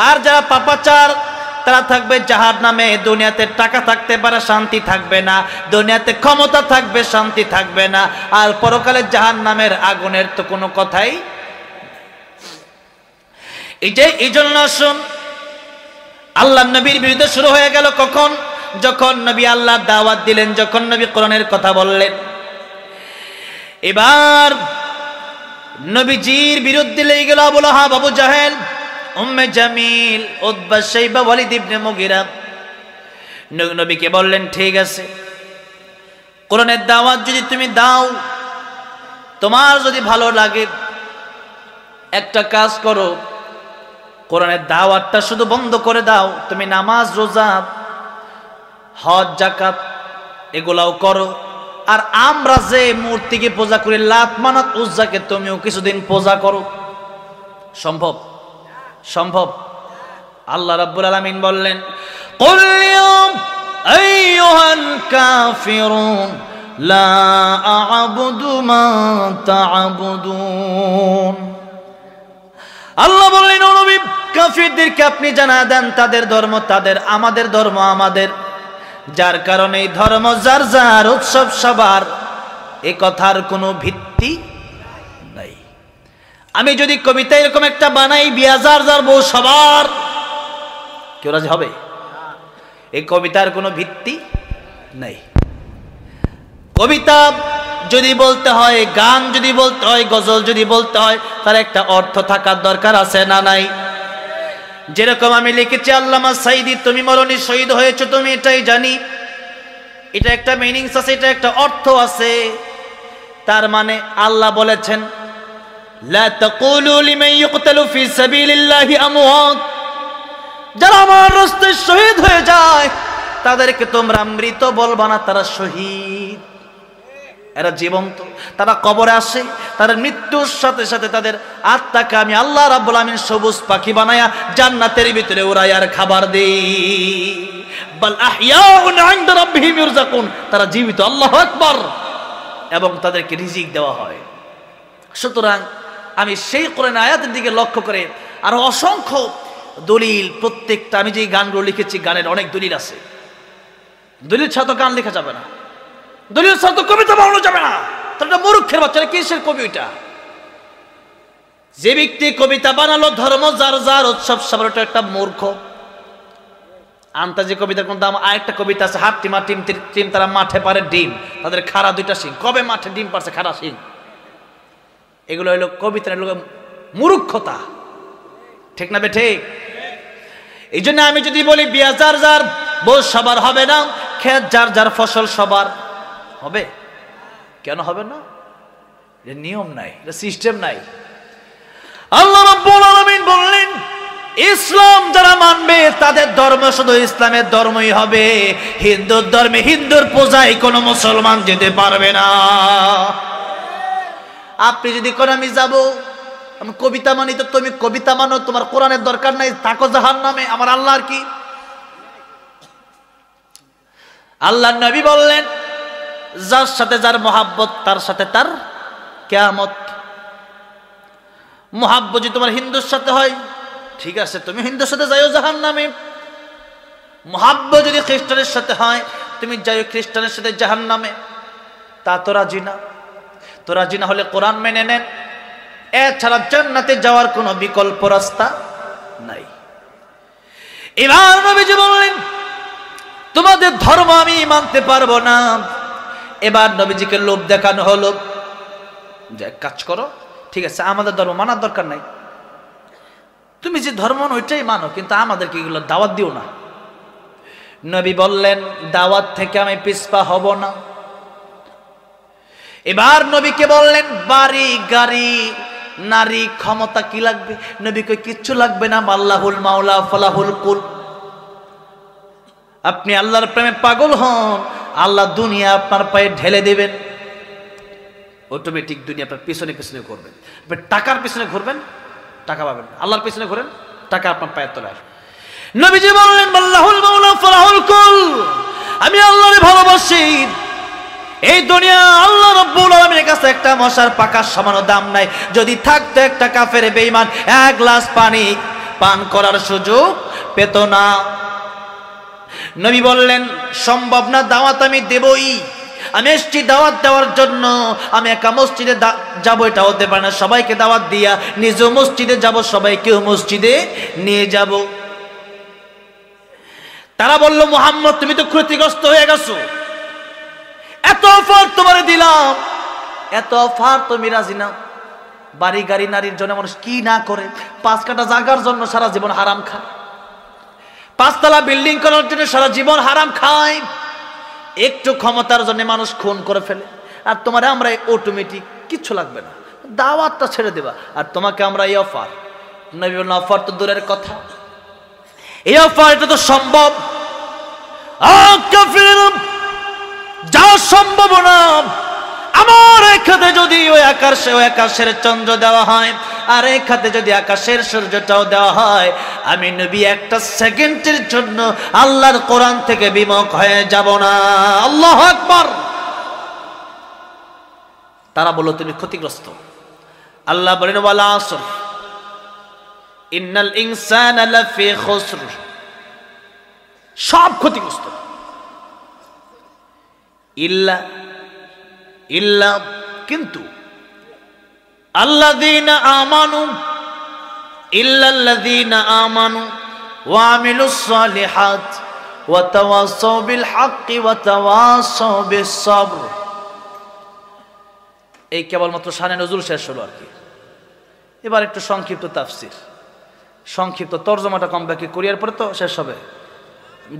আর যারা পাপাচার তারা থাকবে জাহান্নামে। দুনিয়াতে টাকা থাকতে পারে, শান্তি থাকবে না, দুনিয়াতে ক্ষমতা থাকবে, শান্তি থাকবে না, আর পরকালে জাহান্নামের আগুনের তো কোনো কথাই। এই জন্য শুন, আল্লাহ নবীর বিরুদ্ধে শুরু হয়ে গেল কখন? যখন নবী আল্লাহ দাওয়াত দিলেন, যখন নবী কোরআনের কথা বললেন। এবার নবীজির বিরুদ্ধে লেগে গেল আবু লাহাব, আবু জাহেল, উম্মে জামিল, উতবা, শাইবা, ওয়ালিদ ইবনে মুগিরা। নবীকে বললেন ঠিক আছে, কোরআনের দাওয়াত যদি তুমি দাও, তোমার যদি ভালো লাগে, একটা কাজ করো, কোরআনের দাওয়াতটা শুধু বন্ধ করে দাও, তুমি নামাজ, রোজা, হজ, যাকাত এগুলাও করো, আর আমরা যে মূর্তিকে পূজা করি লাত, মানাত, উজ্জাকে তুমিও কিছুদিন পূজা করো। সম্ভব? সম্ভব? আল্লাহ রাব্বুল আলামিন বললেন কুল ইয়া আইয়ুহাল কাফিরুন লা আ'বুদু মা তা'বুদুন। আল্লাহ বললেন ও নবী, কাফিরদেরকে আপনি জানা দেন তাদের ধর্ম তাদের, আমাদের ধর্ম আমাদের, যার কারণে এই ধর্ম যার যার, উৎসব সবার, এ কথার কোনো ভিত্তি নাই। আমি যদি কবিতা এরকম একটা বানাই, বিয়া যার যার, বউ সবার, কেউ রাজি হবে? এই কবিতার কোনো ভিত্তি নাই। কবিতা যদি বলতে হয়, গান যদি বলতে হয়, গজল যদি বলতে হয়, তার একটা অর্থ থাকার দরকার আছে না নাই? যেরকম আমি লিখেছি আল্লামা সাইদি, তুমি মরণি শহীদ হয়েছো, তুমি এটাই জানি, এটা একটা মিনিংস আছে, এটা একটা অর্থ আছে। তার মানে আল্লাহ বলেছেন লা তাকুলু লিমান ইউকতালু ফি সাবিলিল্লাহি আমওয়াত, যারা আমার রাস্তায় শহীদ হয়ে যায় তাদেরকে তোমরা মৃত বলবা না, তারা শহীদ, এরা জীবন্ত, তারা কবরে আসে, তাদের মৃত্যুর সাথে সাথে তাদের আত্মাকে আমি আল্লাহ রাব্বুল আমিন সবুজ পাখি বানায়া জান্নাতের ভিতরে উড়াই আর খাবার দেই। বাল আহইয়াউন ইনদা রাব্বিহিম ইরযাকুন, তারা জীবিত, আল্লাহু আকবার, এবং তাদেরকে রিজিক দেওয়া হয়। সুতরাং আমি সেই কোরআন আয়াতের দিকে লক্ষ্য করে আরো অসংখ্য দলিল, প্রত্যেকটা আমি যে গানগুলো লিখেছি গানের অনেক দলিল আছে। দলিল ছাড়া তো গান লেখা যাবে না, দলিল ছাড়া তো কবিতা বানানো যাবে না। তাহলে মূর্খের বাচ্চারা কিসের কবি? ওইটা যে ব্যক্তি কবিতা বানালো ধর্ম যার যার, উৎসব সবার, একটা মূর্খ। আন্তাজি কবিতার কোন দাম? আরেকটা কবিতা আছে, হাত টিমা টিম টিম, তারা মাঠে পারে ডিম, তাদের খাড়া দুইটা শিং। কবে মাঠে ডিম পারছে খাড়া শিং? এগুলো হইলো কবিতার, এগুলো মূর্খতা, ঠিক না বে ঠিক? এই জন্য আমি যদি বলি বিয়া যার যার, বউ সবার হবে না, ক্ষেত যার যার, ফসল সবার হবে, কেন হবে না? এর নিয়ম নাই, এটা সিস্টেম নাই। আল্লাহ রাব্বুল আলামিন বললেন ইসলাম যারা মানবে তাদের ধর্ম শুধু ইসলামের ধর্মই হবে, হিন্দুর ধর্মে হিন্দুর পূজায় কোনো মুসলমান যেতে পারবে না। আপনি যদি কোন আমি যাব, আমি কবিতা মানি, তো তুমি কবিতা মানো, তোমার কোরআনের দরকার নাই, থাকো জাহান্নামে, আমার আল্লাহর কি? আল্লাহ নবী বললেন যার সাথে যার মহাব্বত তার সাথে তার কিয়ামত। মহাব্বত যদি তোমার হিন্দুর সাথে হয়, ঠিক আছে, তুমি হিন্দুর সাথে যাইও জাহান্নামে। মহাব্বত যদি খ্রিস্টানের সাথে হয়, তুমি যাইও খ্রিস্টানের সাথে জাহান্নামে। তা তো রাজি না। তো রাজি না হলে কোরআন মেনে নেন, এছাড়া জান্নাতে যাওয়ার কোনো বিকল্প রাস্তা নাই। এবার নবীজি বললেন তোমাদের ধর্ম আমি মানতে পারবো না। এবার নবীজিকে লোভ দেখানো হলো যে কাজ করো, ঠিক আছে, আমাদের ধর্ম মানার দরকার নাই, তুমি যে ধর্ম ওইটাই মানো, কিন্তু আমাদেরকে এগুলো দাওয়াত দিও না। নবী বললেন দাওয়াত থেকে আমি পিছপা হব না। এবার নবীকে বললেন বাড়ি গাড়ি নারী ক্ষমতা কি লাগবে? নবী কই কিচ্ছু লাগবে না, আল্লাহুল মাওলা ফালাহুল কুল। আপনি আল্লাহর প্রেমে পাগল হন, আল্লাহ দুনিয়া আপনার পায়ে ঢেলে দেবেন, অটোমেটিক দুনিয়া আপনার পিছনে পিছনে ঘুরবেন। আপনি টাকার পিছনে ঘুরবেন, টাকা পাবেন না। আল্লাহর পেছনে ঘোরেন, টাকা আপনার পায়ের তলায় আসবে। নবীজি বললেন আল্লাহুল মাওলা ফালাহুল কুল, আমি আল্লাহরে ভালোবাসি। এই দুনিয়া আল্লাহ রাব্বুল আলামিনের কাছে একটা মশার পাকার সমান দাম নাই। যদি থাকতো একটা কাফের বেঈমান এক গ্লাস পানি পান করার সুযোগ পেত না। নবী বললেন সম্ভব না, দাওয়াত আমি দেবই। আমি এসছি দাওয়াত দেওয়ার জন্য, আমি একা মসজিদে যাবো এটা হতে পারে না। সবাইকে দাওয়াত দিয়া নিজেও মসজিদে যাব, সবাইকেও মসজিদে নিয়ে যাব। তারা বলল মুহাম্মদ তুমি তো ক্ষতিগ্রস্ত হয়ে গেছো, এত অফার তোমারে দিলাম, এত অফার তুমি রাজি না? বাড়ি গাড়ি নারীর জন্য মানুষ কি না করে, 5 কাঠা জায়গার জন্য সারা জীবন হারাম খায়, 5 তলা বিল্ডিং করার জন্য সারা জীবন হারাম খায়, একটু ক্ষমতার জন্য মানুষ খুন করে ফেলে। আর তোমার আমরা অটোমেটিক কিচ্ছু লাগবে না, দাওয়াতটা ছেড়ে দেবা, আর তোমাকে আমরা এই অফার। নবী বললেন অফার তো দূরের কথা, এই অফার এটা তো সম্ভব। যা সম্ভব না, আমার এক হাতে যদি ওই আকাশের চন্দ্র দেওয়া হয়, আর এক হাতে যদি আকাশের সূর্যটাও দেওয়া হয়, আমি নবী একটা সেকেন্ডের জন্য আল্লাহর কোরআন থেকে বিমুখ হয়ে যাব না। আল্লাহু আকবার। তারা বলল তুমি ক্ষতিগ্রস্ত। আল্লাহ বলেন ওয়াল আসর ইন্নাল ইনসানা লাফি খুসর, সব ক্ষতিগ্রস্ত। ইল্লা কিন্তু আল্লাযীনা আমানু, ইল্লাল্লাযীনা আমানু ওয়া আমিলুস সালিহাত ওয়া তাওয়াসাউ বিল হাক্কি ওয়া তাওয়াসাউ বিস সাবর। এই কেবলমাত্র শানে নজরুল শেষ হলো আর কি। এবার একটু সংক্ষিপ্ত তাফসীর, সংক্ষিপ্ত তরজমাটা কম বাকি কোরিয়ার পরে তো শেষ হবে।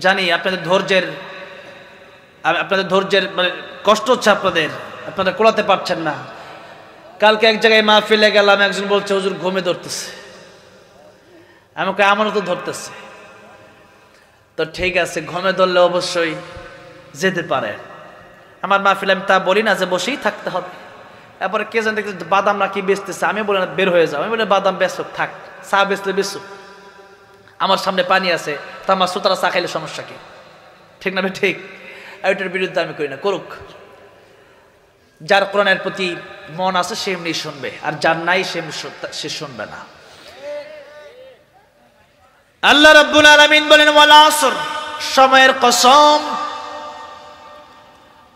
জানি আপনাদের ধৈর্যের মানে কষ্ট হচ্ছে, আপনারা কোলাতে পারছেন না। কালকে এক জায়গায় মাহফিলে গেলাম, একজন বলছে হুজুর ঘুমে ধরতেছে, আমাকে আমারও তো ধরতেছে। তো ঠিক আছে, ঘুমে ধরলে অবশ্যই যেতে পারে। আমার মাহফিলে আমি তা বলি না যে বসেই থাকতে হবে। এরপরে কে জানতে বাদাম নাকি বেচতেছে, আমি বলি না বের হয়ে যাও, আমি বলি বাদাম বেচো থাক, চা বেচলে বেচো, আমার সামনে পানি আছে, তা আমার শ্রোতারা চা খাইলে সমস্যা কি? ঠিক না? ঠিক। এটার বিরুদ্ধে আমি করি না, করুক। যার কোরআনের প্রতি মন আছে সে এমনি শুনবে, আর যার নাই সে শুনবে না। আল্লাহ রাব্বুল আলামিন বলেন ওয়াল আসর, সময়ের কসম।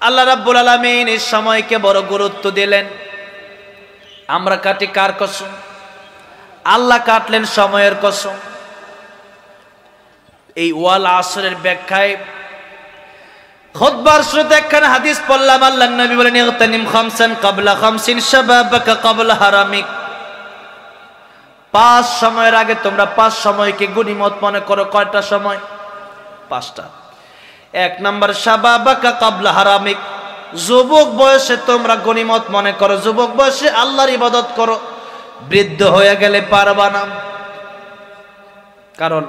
আল্লাহ রাব্বুল আলামিন এই সময়কে বড় গুরুত্ব দিলেন। আমরা কাটি কার কসম? আল্লাহ কাটলেন সময়ের কসম। এই ওয়াল আসরের ব্যাখ্যায় খুতবার শুরুতে একখানা হাদিস পড়লাম। আল্লাহর নবী বলেন ইগতানিম খামসান ক্বাবলা খামসিন শাবাবাকা ক্বাবলা হারামিক। 5 সময়ের আগে তোমরা 5 সময়কে গনিমত মনে করো। কয়টা সময়? 5টা। 1 নাম্বার শাবাবাকা ক্বাবলা হারামিক, যুবক বয়সে তোমরা গনিমত মনে করো, যুবক বয়সে আল্লাহর ইবাদত করো। বৃদ্ধ হয়ে গেলে পারবা না, কারণ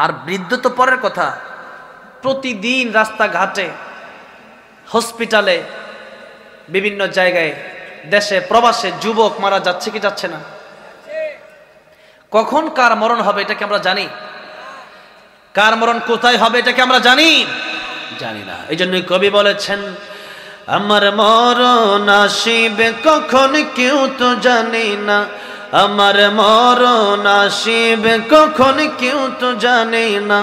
আর বৃদ্ধ তো পরের কথা। প্রতিদিন রাস্তাঘাটে, হসপিটালে, বিভিন্ন জায়গায়, দেশে প্রবাসে যুবক মারা যাচ্ছে কি যাচ্ছে না? কখন কার মরণ হবে এটা কি আমরা জানি? কার মরণ কোথায় হবে এটা কি আমরা জানি? জানি না। এই জন্যই কবি বলেছেন আমার মরণ আসিবে কখন কেউ তো জানি না, আমার মরণ আসিবে কখন কেউ তো জানে না।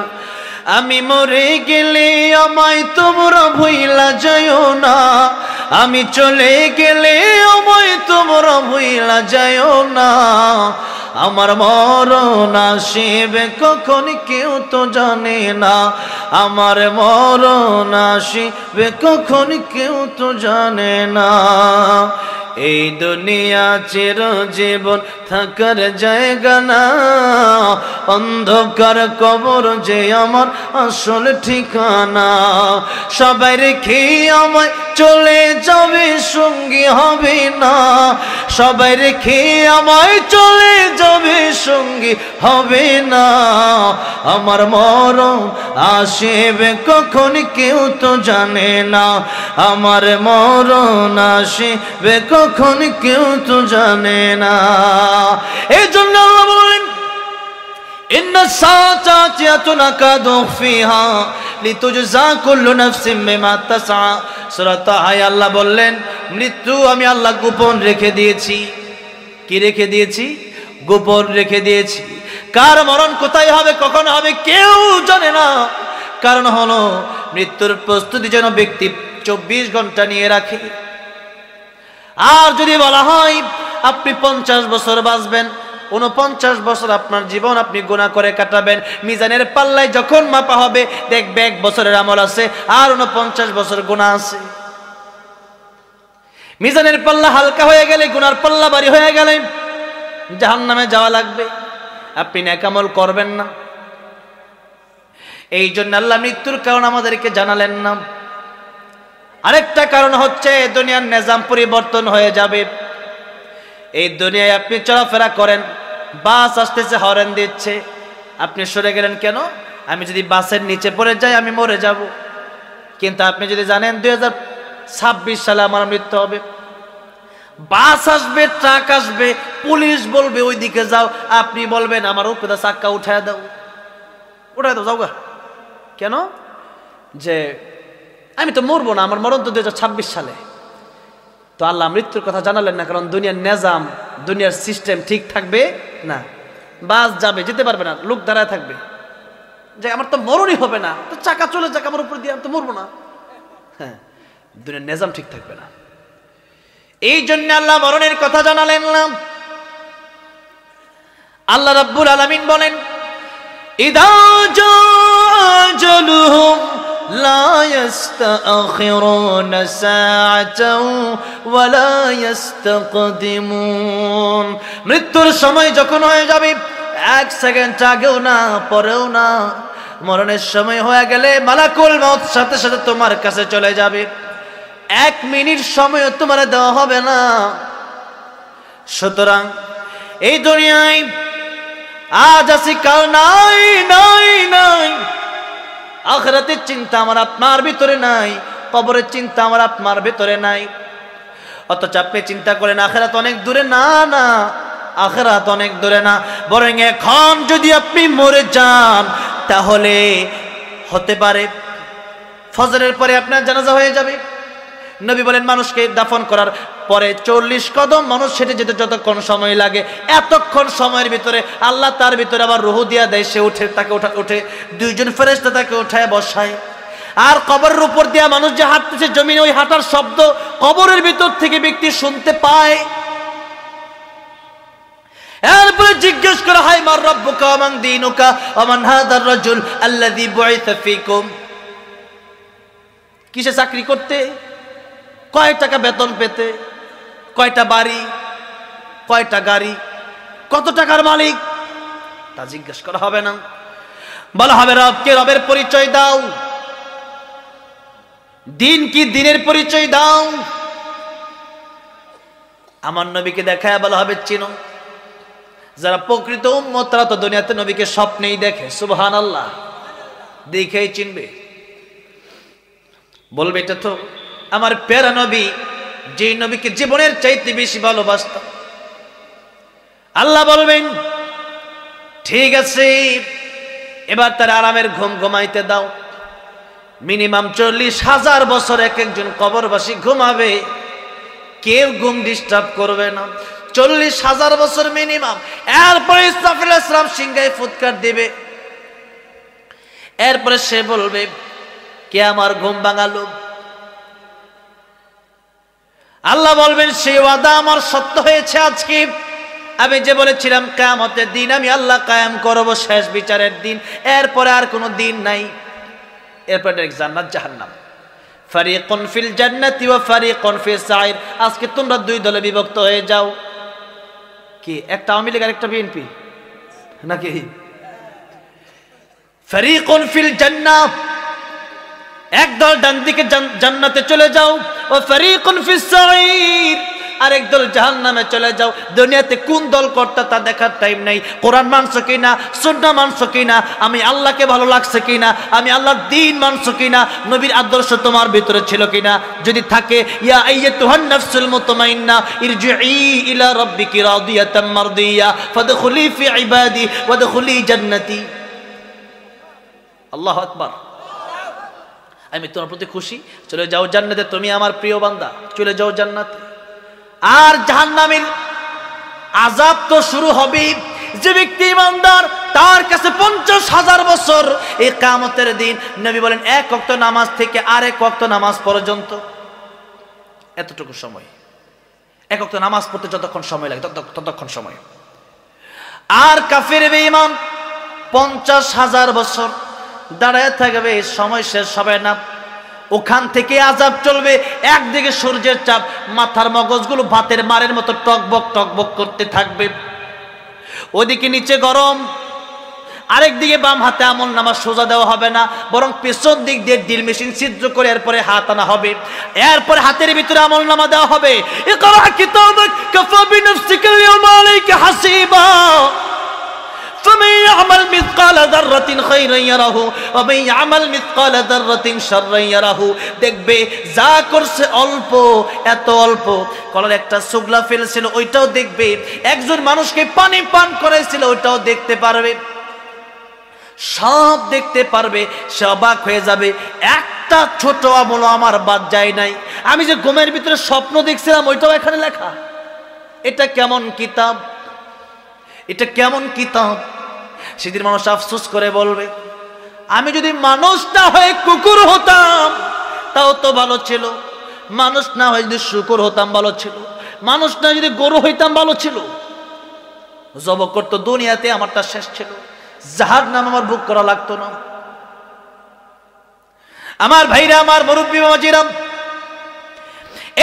আমি মরে গেলে আমায় তোমরা ভুইলা যাইও না, আমি চলে গেলে আমায় তোমরা ভুইলা যাইও না। আমার মরণ আসিবে কখন কেউ তো জানে না, আমার মরণ আসিবে কখন কেউ তো জানে না। এই দুনিয়া চিরজীবন থাকার জায়গা না, অন্ধকার কবর যে আমার আসল ঠিকানা। সবাই রেখে আমায় চলে যাবে, সঙ্গী হবে না, সবাই রেখে আমায় চলে যাবে, সঙ্গী হবে না। আমার মরণ আসিবে কখন কেউ তো জানে না, আমার মরণ আসিবে কখন কেউ তো জানে না। এই জন্য ইন্না সাআতা আতিয়াতুন আকাদু উখফিহা লিতুজজা কুল্লু নাফসিন বিমা তাসআ। সূরা তাহা আল্লাহ বললেন, মৃত্যু আমি আল্লাহ গোপন রেখে দিয়েছি। কি রেখে দিয়েছি? গোপন রেখে দিয়েছি। কার মরণ কোথায় হবে, কখন হবে, কেউ জানে না। কারণ হলো মৃত্যুর প্রস্তুতি যেন ব্যক্তি 24 ঘন্টা নিয়ে রাখে। আর যদি বলা হয় আপনি 50 বছর বাঁচবেন, 49 বছর আপনার জীবন আপনি গুনাহ করে কাটাবেন, মিজানের পাল্লায় যখন মাপা হবে দেখবে 1 বছরের আমল আছে আর 49 বছর গুনাহ আছে। মিজানের পাল্লা হালকা হয়ে গেলে, গুনার পাল্লা ভারী হয়ে গেলে জাহান্নামে যাওয়া লাগবে। আপনি নেক আমল করবেন না। এই জন্য আল্লাহ মৃত্যুর কারণ আমাদেরকে জানালেন না। আরেকটা কারণ হচ্ছে দুনিয়ার নিজাম পরিবর্তন হয়ে যাবে। এই দুনিয়ায় আপনি চলাফেরা করেন, বাস আসতেছে, হরেন দিচ্ছে, আপনি সরে গেলেন কেন? আমি যদি বাসের নিচে পড়ে যাই আমি মরে যাব। কিন্তু আপনি যদি জানেন 2026 সালে আমার মৃত্যু হবে, বাস আসবে, ট্রাক আসবে, পুলিশ বলবে ওই দিকে যাও, আপনি বলবেন আমার উপরে চাক্কা উঠায় দাও, উঠায় দাও, যাও গা। কেন? যে আমি তো মরবো না, আমার মরণ তো 2026 সালে। তো আল্লাহ মৃত্যুর কথা জানালেন না, কারণ দুনিয়ার নিজাম, দুনিয়ার সিস্টেম ঠিক থাকবে না। বাস যাবে, যেতে পারবে না, লোক দাঁড়ায় থাকবে, যে আমার তো মরণই হবে না, তো চাকা চলে যাক আমার উপর দিয়ে, আমি তো মরবো না। হ্যাঁ, দুনিয়ার নিজাম ঠিক থাকবে না। এই জন্য আল্লাহ মরণের কথা জানালেন না। আল্লাহ রাব্বুল আলামিন বলেন, ইদা জাআজালুহুম লা ইস্তাখিরুনা সাআতাও ওয়া লা ইস্তাকদিমুন। মৃত্যুর সময় যখন হয়ে যাবে, 1 সেকেন্ড আগেও না পরেও না। মরণের সময় হয়ে গেলে মালাকুল মউত সাথে সাথে তোমার কাছে চলে যাবে। 1 মিনিট সময় তোমার দেওয়া হবে না। সুতরাং এই দুনিয়ায় আজ আছি কাল নাই, নাই নাই। আখিরাতের চিন্তা আমার আপনার ভিতরে নাই, কবরের চিন্তা আমার আপনার ভিতরে নাই। অথচ আপনি চিন্তা করেন আখিরাত অনেক দূরে। না না, আখিরাত অনেক দূরে না, বরং এখন যদি আপনি মরে যান তাহলে হতে পারে ফজরের পরে আপনার জানাজা হয়ে যাবে। নবী বলেন মানুষকে দাফন করার পরে 40 কদম মানুষ হেঁটে যেতে যতক্ষণ সময় লাগে, এতক্ষণ সময়ের ভিতরে আল্লাহ তার ভিতরে আবার রূহ দিয়া দেয়। সে উঠে, তাকে উঠে 2 জন ফেরেশতা তাকে উঠায় বসায়। আর কবরের উপর দিয়া মানুষ যে হাঁটতেছে জমিনে, ওই হাঁটার শব্দ কবরের ভিতর থেকে ব্যক্তি শুনতে পায়। এরপরে জিজ্ঞেস করা হয়, মার রব্বুকা ওয়া মান দীনুকা ওয়া মান হাদার রাজুল আল্লাযী বুইসা ফীকুম। কিসে চাকরি করতে, কয় টাকা বেতন পেতে, কয়টা বাড়ি, কয়টা গাড়ি, কত টাকার মালিক, তা জিজ্ঞেস করা হবে না। বলা হবে রবকে রবের পরিচয় দাও, দিন কি দিনের পরিচয় দাও। আমার নবীকে দেখায় বলা হবে চিনো। যারা প্রকৃত উম্মত তারা তো দুনিয়াতে নবীকে স্বপ্নেই দেখে, সুবহানাল্লাহ, দেখেই চিনবে। বলবে এটা তো আমার প্যারা নবী, যে নবীকে জীবনের চাইতে বেশি ভালোবাসতাম। আল্লাহ বলবেন ঠিক আছে, এবার তার আরামের ঘুম ঘুমাইতে দাও। মিনিমাম 40,000 বছর এক একজন কবরবাসী ঘুমাবে, কেউ ঘুম ডিস্টার্ব করবে না। 40,000 বছর মিনিমাম। এরপরে ইসরাফিল আলাইহিস সালাম সিংহায় ফুৎকার দিবে। এরপরে সে বলবে কে আমার ঘুম ভাঙালো? আল্লাহ বলবেন সেই ওয়াদা আমার সত্য হয়েছে আজকে। আমি যে বলেছিলাম কিয়ামতের দিন আমি আল্লাহ কায়েম করব, শেষ বিচারের দিন, এরপরে আর কোনো দিন নাই। এরপরে জান্নাত জাহান্নাম, ফারিকুন ফিল জান্নাতি ওয়া ফারিকুন ফিস সাইর। আজকে তোমরা 2 দলে বিভক্ত হয়ে যাও। কি একটা আওয়ামী লীগ আর একটা বিএনপি নাকি? ফারিকুন ফিল জান্নাহ, একদল ডান দিকে জান্নাতে চলে যাও, ও ফারিকুন ফিস সাইর, আরেক দল জাহান্নামে চলে যাও। দুনিয়াতে কোন দল কর্তা তা দেখার টাইম নাই। কোরআন মানছো কিনা, সুন্নাহ মানছো কিনা, আমি আল্লাহকে ভালো লাগছে কিনা, আমি আল্লাহর দ্বীন মানছো কিনা, নবীর আদর্শ তোমার ভিতরে ছিল কিনা। যদি থাকে, ইয়া আইয়াতুহান নাফসুল মুতমাইন্না ইরজিই ইলা রাব্বিকি রাদিয়াতাম মারদিয়া ফাদখুলি ফি ইবাদি ওয়াদখুলি জান্নাতি। আল্লাহু আকবার। আমি তোমার প্রতি খুশি, চলে যাও জান্নাতে, তুমি আমার প্রিয় বান্দা, চলে যাও জান্নাতে। আর জাহান্নামের আযাব তো শুরু হবে। যে ব্যক্তি ইমানদার, তার কাছে 50,000 বছর এই কিয়ামতের দিন। নবী বলেন এক ওয়াক্ত নামাজ থেকে আরেক ওয়াক্ত নামাজ পর্যন্ত এতটুকু সময়, এক ওয়াক্ত নামাজ পড়তে যতক্ষণ সময় লাগে ততক্ষণ সময়। আর কাফির বেঈমান 50,000 বছর দাঁড়ায় থাকবে, সময় শেষ হবে না। ওখান থেকে আযাব চলবে। একদিকে সূর্যের চাপ, মাথার মগজগুলো ভাতের মারের মতো টকবক টকবক করতে থাকবে। ওদিকে নিচে গরম, আরেকদিকে বাম হাতে আমল নামা সোজা দেওয়া হবে না, বরং পেছন দিক দিয়ে ড্রিল মেশিন ছিদ্র করে এরপরে হাত আনা হবে, এরপরে হাতের ভিতরে আমল নামা দেওয়া হবে। ইকরা কিতাবাক কাফা বিনাফসিকা আল-ইয়াওমা আলাইকা হাসিবা فمن يعمل مثقال ذرة خيرا يره ومن يعمل مثقال ذرة شرا يره। দেখবে যা করছে অল্প, এত অল্প, কলার একটা সুগলা ফেলছিল ওইটাও দেখবে, একজন মানুষকে পানি পান করাইছিল ওইটাও দেখতে পারবে, সব দেখতে পারবে। সে অবাক হয়ে যাবে, একটা ছোট আমল আমার বাদ যায় নাই। আমি যে ঘুমের ভিতরে স্বপ্ন দেখছিলাম ওইটাও এখানে লেখা। এটা কেমন কিতাব, এটা কেমন কিতাব। সেদিন মানুষ আফসোস করে বলবে, আমি যদি মানুষ না হয়ে কুকুর হতাম তাও তো ভালো ছিল, মানুষ না হয়ে যদি শুকর হতাম ভালো ছিল, মানুষ না যদি গরু হইতাম ভালো ছিল। জব করতো দুনিয়াতে, আমারটা শেষ ছিল, জাহান্নাম আমার ভোগ করা লাগতো না। আমার ভাইরা, আমার মুরব্বী বাবাজিরা,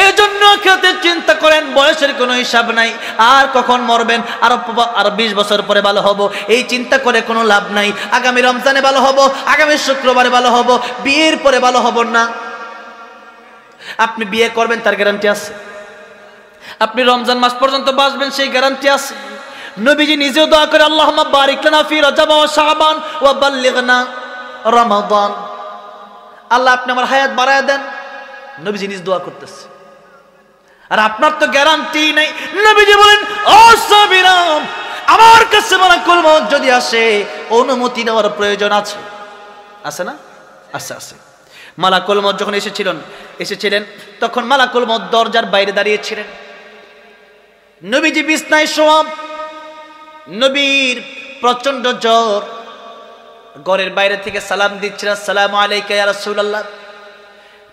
এই জন্য খেতে চিন্তা করেন, বয়সের কোনো হিসাব নাই, আর কখন মরবেন, আর 20 বছর পরে ভালো হব, এই চিন্তা করে কোনো লাভ নাই। আগামী রমজানে ভালো হব, আগামী শুক্রবারে ভালো হব, বিয়ের পরে ভালো হব না। আপনি বিয়ে করবেন তার গ্যারান্টি আছে, আপনি রমজান মাস পর্যন্ত বাঁচবেন সেই গ্যারান্টি আছে। নবীজি নিজেও দোয়া করে, আল্লাহুম্মা বারিক লানা ফি রজব ওয়া শাবান ওয়া বাল্লিগনা রমাদান। আল্লাহ আপনি আমার হায়াত বাড়ায় দেন। নবীজি নিজ দোয়া করতেছে, আর আপনার তো গ্যারান্টি নেই। নবীজি বলেন, ও সাহাবীরা, আমার কাছে মালাকুল মউত যদি আসে, অনুমতি নেওয়ার প্রয়োজন আছে, আছে না? আছে, আছে। মালাকুল মউত যখন এসেছিলেন তখন মালাকুল মউত দরজার বাইরে দাঁড়িয়েছিলেন। নবীজি বিছনায় শোয়া, নবীর প্রচন্ড জ্বর, ঘরের বাইরে থেকে সালাম দিচ্ছিলেন, আসসালামু আলাইকা ইয়া রাসূলুল্লাহ।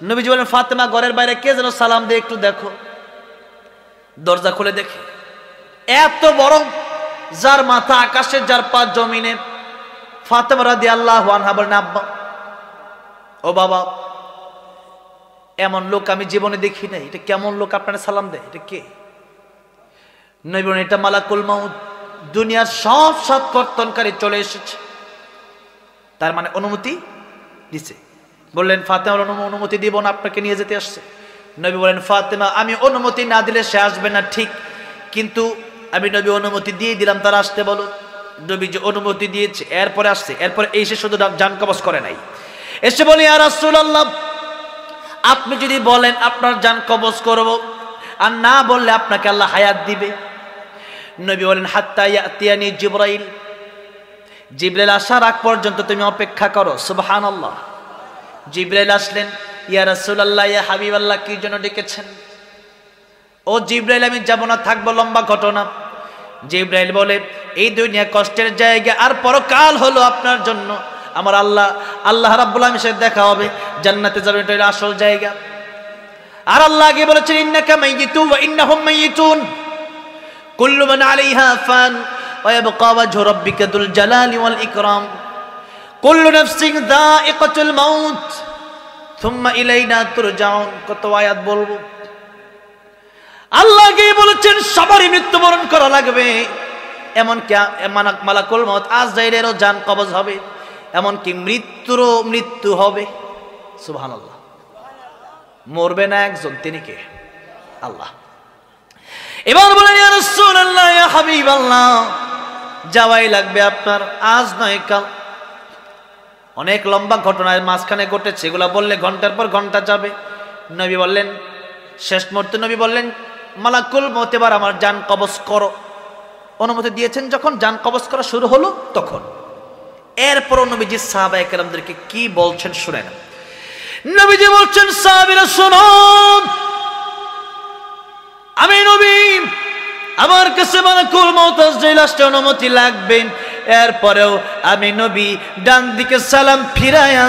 নবীজি বলেন, ফাতেমা, ঘরের বাইরে কে যেন সালাম দিয়ে একটু দেখো। দরজা খুলে দেখে এত বড়, যার মাথা আকাশে, যার পা জমিনে। ফাতেমা রাদিয়াল্লাহু আনহা বলেন, আব্বা, ও বাবা, এমন লোক আমি জীবনে দেখি নাই, এটা কেমন লোক আপনারা সালাম দেয়, এটা কে? নবী বলেন, এটা মালাকুল মউত, দুনিয়ার সব সৎকর্তনকারী চলে এসেছে। তার মানে অনুমতি দিছে। বললেন, ফাতেমা অনুমতি দিব না, আপনাকে নিয়ে যেতে আসছে। নবী বলেন, ফাতেমা, আমি অনুমতি না দিলে সে আসবে না ঠিক, কিন্তু আমি নবী অনুমতি দিয়ে দিলাম, তারা আসতে বলো। নবী যে অনুমতি দিয়েছে, এরপরে আসছে, এরপরে এসে শুধু জান কবজ করে নাই, এসে বলি, ইয়া রাসূলুল্লাহ, আপনি যদি বলেন আপনার জান কবজ করব, আর না বললে আপনাকে আল্লাহ হায়াত দিবে। নবী বলেন, হাত্তা ইয়াতিয়ানি জিবরাইল, জিবরাইল আসার আগ পর্যন্ত তুমি অপেক্ষা করো। সুবহানাল্লাহ। জিবরাইল আসলেন, ইয়া রাসূলুল্লাহ, ইয়া হাবিবাল্লাহ, কি জন্য ডেকেছেন? ও জিবরাইল, আমি যাব না, থাকবো, লম্বা ঘটনা। জিবরাইল বলে, এই দুনিয়া কষ্টের জায়গা, আর পরকাল হলো আপনার জন্য। আমার আল্লাহ রাব্বুল আলামিনের সাথে দেখা হবে, জান্নাতে যাবেন, এটা আসল জায়গা। আর আল্লাহ আগে বলেছেন, ইন্নাকা মাইয়িতুন ওয়া ইন্নাহুম মাইয়িতুন, কুল্লু মান আলাইহা ফান ওয়া ইয়াবকা ওয়াজহু রাব্বিকা যুল জালালি ওয়াল ইকরাম, কুল্লু নাফসিন যায়িকাতুল মাউত সুম্মা ইলাইনা তুরজাউন। কত আয়াত বলবো। আল্লাহ আগে বলেছেন, সবারই মৃত্যুবরণ করা লাগবে, এমনকি মালাকুল মউত আজরাইলেরও জান কবজ হবে, এমনকি মৃত্যুরও মৃত্যু হবে। সুবহানাল্লাহ। মরবে না একজন, তিনি কে? আল্লাহ। এবার বলেন ইয়া রাসূলুল্লাহ, ইয়া হাবিবাল্লাহ, যাওয়াই লাগবে আপনার, আজ নয় কাল। অনেক লম্বা ঘটনার মাঝখানে ঘটেছে, এগুলা বললে ঘন্টার পর ঘন্টা যাবে। নবী বললেন, শেষ মুহূর্তে নবী বললেন, মালাকুল মউত এবার আমার জান কবজ করো। অনুমতি দিয়েছেন, যখন জান কবজ করা শুরু হলো তখন। এরপর নবীজি সাহাবায়ে কেরামদেরকে কি বলছেন শুনেন। নবীজি বলছেন, সাহাবীরা শোনো, আমি নবী, আমার কাছে মালাকুল মউত আজরাইল আসতে অনুমতি লাগবে। এরপরেও আমি নবী ডান দিকে সালাম ফিরায়া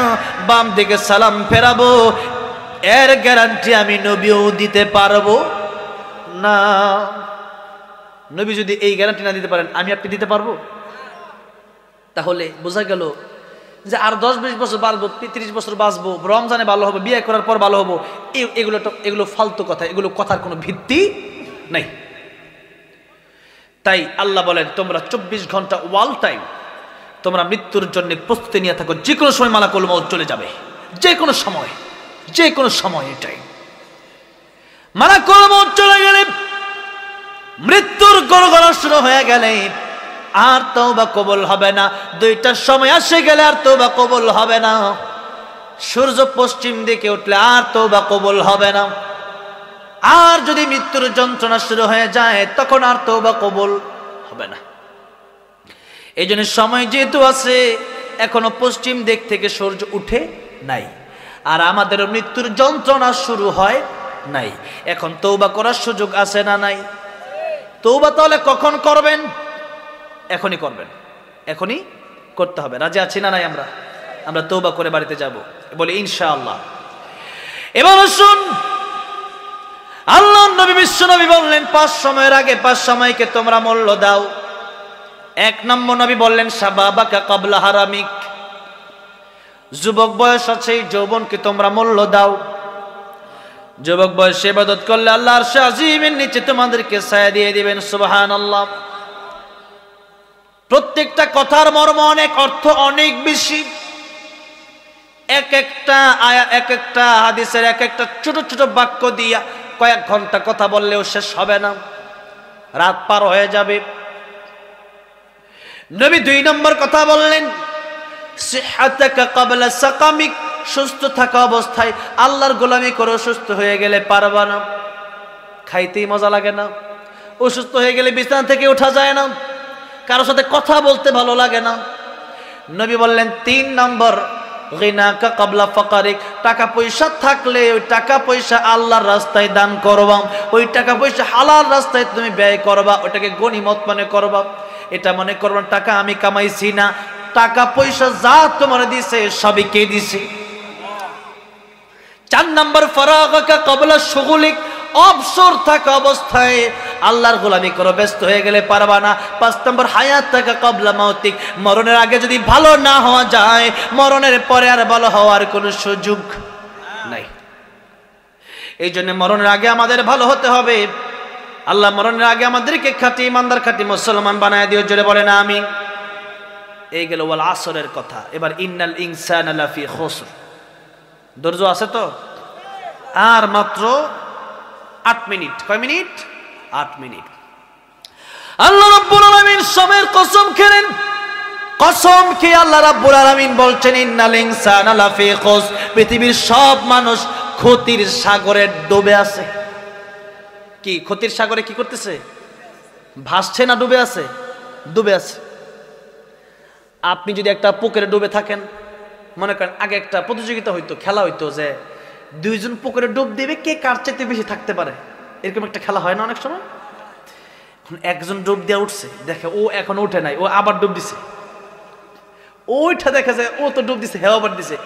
বাম দিকে সালাম ফেরাবো, এর গ্যারান্টি আমি নবীও দিতে পারবো না। নবী যদি এই গ্যারান্টি না দিতে পারেন, আমি আপনি দিতে পারবো? তাহলে বোঝা গেল যে আর 10-20 বছর বাঁচবো, 30 বছর বাঁচবো, রমজানে ভালো হবো, বিয়ে করার পর ভালো হবো, এগুলো ফালতু কথা, এগুলো কথার কোনো ভিত্তি নাই। তাই আল্লাহ বলেন, তোমরা 24 ঘন্টা ওয়াল টাইম তোমরা মৃত্যুর জন্য প্রস্তুতি নিয়ে থাকো। যে কোনো সময় মালাকুল মউত চলে যাবে, যে কোনো সময়, যে কোনো সময়। এটাই মালাকুল মউত চলে গেলে, মৃত্যুর গড়গড়া শুরু হয়ে গেলে আর তওবা কবুল হবে না। 2টার সময় আসে গেলে আর তওবা কবুল হবে না। সূর্য পশ্চিম দিকে উঠলে আর তওবা কবুল হবে না। আর যদি মৃত্যুর যন্ত্রণা শুরু হয়ে যায়, তখন আর তওবা কবুল হবে না। এই জন্য সময় যেহেতু আছে, এখনো পশ্চিম দিক থেকে সূর্য উঠে নাই, আর আমাদেরও মৃত্যুর যন্ত্রণা শুরু হয় নাই। এখন তওবা করার সুযোগ আছে না নাই? তওবা তাহলে কখন করবেন? এখনই করবেন, এখনই করতে হবে। রাজি আছি না নাই? আমরা তওবা করে বাড়িতে যাব, বলি ইনশাআল্লাহ। এবার শুন, আল্লাহর নবী বিশ্ব নবী বললেন, 5 সময়ের আগে 5 সময়কে তোমরা মূল্য দাও। 1 নম্বর নবী বললেন, শাবাবাকা ক্বাবলা হারামিক, যুবক বয়স আছে, যৌবনকে তোমরা মূল্য দাও। যুবক বয়সে ইবাদত করলে আল্লাহর আরশে আজিমের নিচে তোমাদেরকে ছায়া দিয়ে দিবেন। সুবহানাল্লাহ। প্রত্যেকটা কথার মর্ম অনেক, অর্থ অনেক বেশি। এক একটা হাদিসের এক একটা ছোট ছোট বাক্য দিয়া কয়েক ঘন্টা কথা বললেও শেষ হবে না, রাত পার হয়ে যাবে। নবী 2 নম্বর কথা বললেন, সিহহাতাকা ক্বাবলা সাকামিক, সুস্থ থাকা অবস্থায় আল্লাহর গোলামি করো, সুস্থ হয়ে গেলে পারবা না, খাইতেই মজা লাগে না। অসুস্থ হয়ে গেলে বিছানা থেকে ওঠা যায় না, কারোর সাথে কথা বলতে ভালো লাগে না। নবী বললেন 3 নম্বর, গিনাকা ক্বাবলা ফাকারিক, টাকা পয়সা থাকলে ওই টাকা পয়সা আল্লাহর রাস্তায় দান করবা, ওই টাকা পয়সা হালাল রাস্তায় তুমি ব্যয় করবা, ওটাকে গনিমত মনে করবা। এটা মনে করবা টাকা আমি কামাইছি না, টাকা পয়সা যা তোমার দিছে সবই কে দিছে। 4 নম্বর, ফারাগাকা ক্বাবলা শুগুলিক, অবসর থাকা অবস্থায় আল্লাহর গোলামি করো, ব্যস্ত হয়ে গেলে পারবা না। 5 নম্বর, হায়াতাকা ক্বাবলা মাউতিক, মরণের আগে যদি ভালো না হওয়া যায়, মরণের পরে আর ভালো হওয়ার কোনো সুযোগ নাই। এই জন্য মরণের আগে আমাদের ভালো হতে হবে। আল্লাহ মরণের আগে আমাদেরকে খাঁটি ইমানদার, খাঁটি মুসলমান বানায় দিও। জোরে বলেন আমিন। এই গেল ওয়াল আসরের কথা। এবার ইন্নাল ইনসানা লাফি খুসর। ধৈর্য আছে তো? আর মাত্র 8 মিনিট। কয় মিনিট? 8 মিনিট। আল্লাহ রাব্বুল আলামিন সময়ের কসম খেলেন। কসম খেয়ে আল্লাহ রাব্বুল আলামিন বলছেন, ইন্নাল ইনসানা লাফি খুসর, পৃথিবীর সব মানুষ ক্ষতির সাগরে ডুবে আছে। কি ক্ষতির সাগরে কি করতেছে? ভাসছে না ডুবে আছে? ডুবে আছে। আপনি যদি একটা পুকুরে ডুবে থাকেন, মনে করেন আগে একটা প্রতিযোগিতা হইতো, খেলা হইতো যে 2 জন পুকুরে ডুব দিবে, কে কার চাইতে বেশি থাকতে পারে, এরকম একটা খেলা হয় না অনেক সময়? একজন ডুব দিয়ে উঠছে, দেখে ও এখন উঠে নাই, ও আবার ডুব দিছে। ওইটা দেখা যায় ও তো ডুব দিছে, হেও আবার দিছে,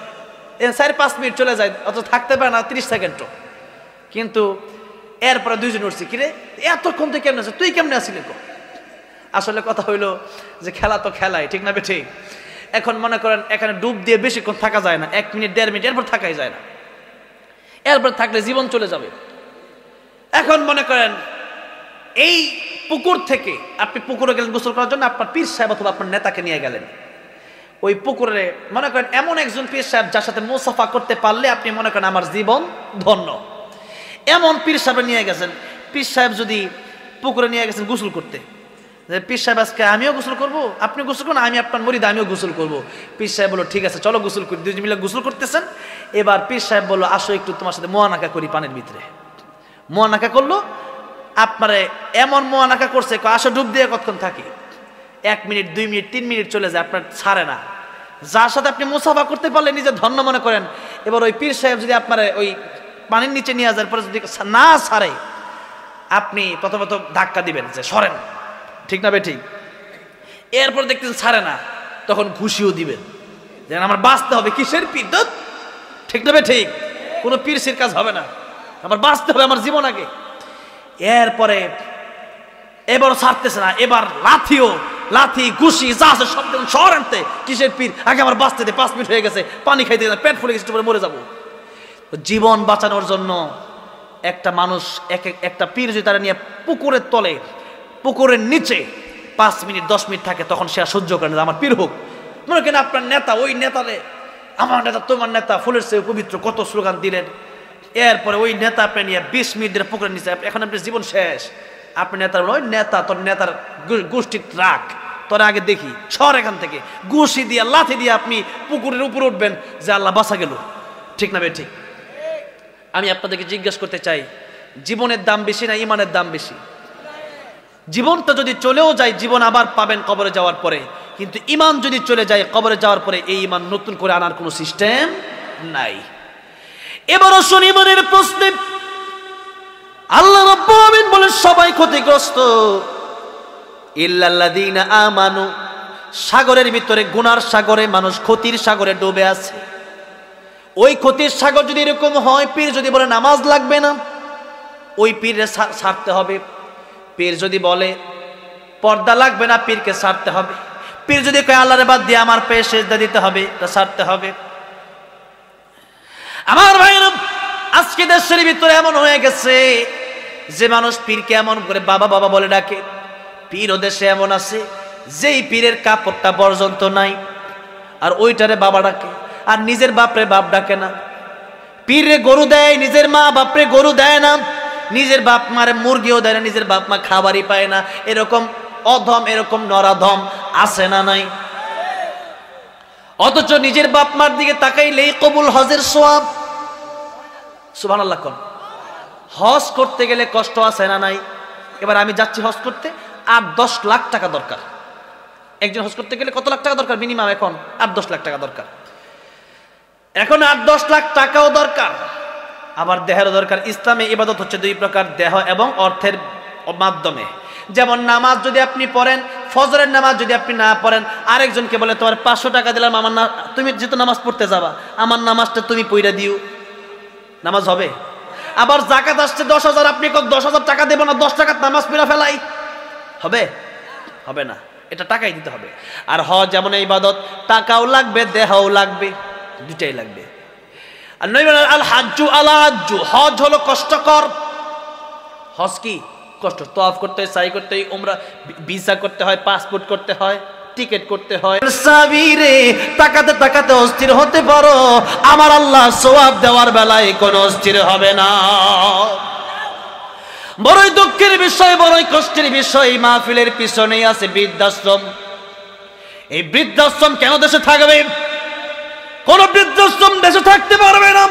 4-5 মিনিট চলে যায়, অত থাকতে পারে না 30 সেকেন্ডও। কিন্তু এরপরে 2 জন উঠছে, কিরে এতক্ষণ তুই কেমনে আছিস, তুই কেমনে আসিলি? আসলে কথা হইলো যে খেলা তো খেলাই, ঠিক না বেঠে? এখন মনে করেন এখানে ডুব দিয়ে বেশিক্ষণ থাকা যায় না, 1 মিনিট 1.5 মিনিট, এরপর থাকাই যায় না। এরপর থাকলে জীবন চলে যাবে। এখন মনে করেন এই পুকুর থেকে আপনি পুকুরে গেলেন গোসল করার জন্য, আপনার পীর সাহেব অথবা আপনার নেতাকে নিয়ে গেলেন ওই পুকুরে। মনে করেন এমন একজন পীর সাহেব যার সাথে মুসাফা করতে পারলে আপনি মনে করেন আমার জীবন ধন্য, এমন পীর সাহেব নিয়ে গেছেন। পীর সাহেব যদি পুকুরে নিয়ে গেছেন গোসল করতে। পীর সাহেব আজকে আমিও গোসল করবো, আপনি গোসল করুন, আমি আপনার মুরিদ, আমিও গোসল করবো। পীর সাহেব বললো ঠিক আছে চলো গোসল করি। দুজন মিলে গোসল করতেছেন। এবার পীর সাহেব বললো আসো একটু তোমার সাথে মোয়ানাকা করি পানির ভিতরে। মোয়ানাকা করলো, আপনারে এমন মোয়ানাকা করছে আসো ডুব দিয়ে কতক্ষণ থাকি। 1 মিনিট 2 মিনিট 3 মিনিট চলে যায়, আপনার ছাড়ে না। যার সাথে আপনি মুসাফা করতে পারলে নিজে ধন্য মনে করেন। এবার ওই পীর সাহেব যদি আপনার ওই পানির নিচে নিয়ে যাওয়ার পরে যদি না ছাড়ে, আপনি প্রথমত ধাক্কা দিবেন যে সরেন, ঠিক না বেঠিক? এরপর দেখতেন ছাড়ে না, তখন ঘুষিও দিবেন যেন আমার বাঁচতে হবে। কিসের পীর? ঠিক না বেঠিক? কোনো পীরসির কাজ হবে না, আমার বাঁচতে হবে, আমার জীবন আগে। এরপরে এবারও ছাড়তেছে না, এবার লাথি ঘুষি যা আছে সব শহর আনতে। কিসের পীর? আগে আমার বাঁচতে দে, 5 মিনিট হয়ে গেছে, পানি খাইতে পেট ফুলে গেছে, মরে যাবো। জীবন বাঁচানোর জন্য একটা মানুষ একটা পীর যদি তারা নিয়ে পুকুরের তলে, পুকুরের নিচে 5 মিনিট 10 মিনিট থাকে, তখন সে সহ্য করে না আমার পীর হোক। মনে করেন আপনার নেতা, ওই নেতারে আমার নেতা তোমার নেতা ফুলের চেয়ে পবিত্র কত স্লোগান দিলেন। এরপরে ওই নেতা আপনি নিয়ে 20 মিনিট ধরে পুকুরের নিচে, এখন আপনার জীবন শেষ। আপনি নেতার ওই নেতা, তোর নেতার গোষ্ঠী রাখ, তোর আগে দেখি সর এখান থেকে। ঘুষি দিয়ে লাথি দিয়ে আপনি পুকুরের উপরে উঠবেন যে আল্লাহ বাঁচা গেল, ঠিক না বেঠিক? আমি আপনাদেরকে জিজ্ঞেস করতে চাই, জীবনের দাম বেশি না ইমানের দাম বেশি? জীবনটা যদি চলেও যায়, জীবন আবার পাবেন কবরে যাওয়ার পরে, কিন্তু ইমান যদি চলে যায় কবরে যাওয়ার পরে, এই ইমান নতুন করে আনার কোনো সিস্টেম নাই। এবারও শুনি ইমানের প্রশ্নে আল্লাহ রাব্বুল আলামিন বলেন সবাই ক্ষতিগ্রস্ত ইল্লাল্লাযীনা আমানু। সাগরের ভিতরে, গুনার সাগরে মানুষ ক্ষতির সাগরে ডুবে আছে। ওই ক্ষতির সাগর যদি এরকম হয়, পীর যদি বলে নামাজ লাগবে না, ওই পীরে ছাড়তে হবে। পীর যদি বলে পর্দা লাগবে না, পীরকে ছাড়তে হবে। পীর যদি কয় আল্লাহর বাদ দিয়ে আমার পায়ে সেজদা দিতে হবে, তা ছাড়তে হবে। আমার ভাইরা, আজকে দেশের ভিতরে এমন হয়ে গেছে যে মানুষ পীরকে এমন করে বাবা বাবা বলে ডাকে। পীর ও দেশে এমন আছে যেই পীরের কাপড়টা পর্যন্ত নাই, আর ওইটারে বাবা ডাকে, আর নিজের বাপরে বাপ ডাকে না। পীরে গরু দেয়, নিজের মা বাপরে গরু দেয় না। নিজের বাপ মারে মুরগিও দেয় না, নিজের বাপ মা খাবারই পায় না। এরকম অধম, এরকম নরাধম আছে না নাই? অথচ নিজের বাপ মার দিকে তাকাইলেই কবুল হজের সওয়াব। সুবহানাল্লাহ কোন। হজ করতে গেলে কষ্ট আছে না নাই? এবার আমি যাচ্ছি হজ করতে, 8-10 লাখ টাকা দরকার। একজন হজ করতে গেলে কত লাখ টাকা দরকার? মিনিমাম এখন 8-10 লাখ টাকা দরকার। এখন 8-10 লাখ টাকাও দরকার, আবার দেহেরও দরকার। ইসলামে ইবাদত হচ্ছে 2 প্রকার, দেহ এবং অর্থের মাধ্যমে। যেমন নামাজ যদি আপনি পড়েন, ফজরের নামাজ যদি আপনি না পড়েন, আরেকজনকে বলে তোমার 500 টাকা দিলাম, আমার না, তুমি যেহেতু নামাজ পড়তে যাবা, আমার নামাজটা তুমি পড়ে দিও, নামাজ হবে। আবার যাকাত আসছে 10,000, আপনি 10,000 টাকা দেব না, 10 টাকার নামাজ পড়া ফেলাই, হবে? হবে না, এটা টাকাই দিতে হবে। আর হজ যেমন ইবাদত, টাকাও লাগবে, দেহও লাগবে, দুটাই লাগবে। আর নবী বলেন আল হাজ্জু আলা হাজ্জু, হজ হলো কষ্টকর। হজ কি? কষ্ট। তওয়াফ করতে হয়, সাই করতে হয়, উমরা, ভিসা করতে হয়, পাসপোর্ট করতে হয়, টিকিট করতে হয়। সাবিরে তাকাতে তাকাতে অস্থির হতে পারো, আমার আল্লাহ সওয়াব দেওয়ার বেলায় কোনো অস্থির হবে না। বড়ই দুঃখের বিষয়, বড়ই কষ্টের বিষয়, মাহফিলের পিছনেই আছে বৃদ্ধাশ্রম। এই বৃদ্ধাশ্রম কেন দেশে থাকবে? কোন বৃদ্ধাশ্রম দেশে থাকতে পারবে না।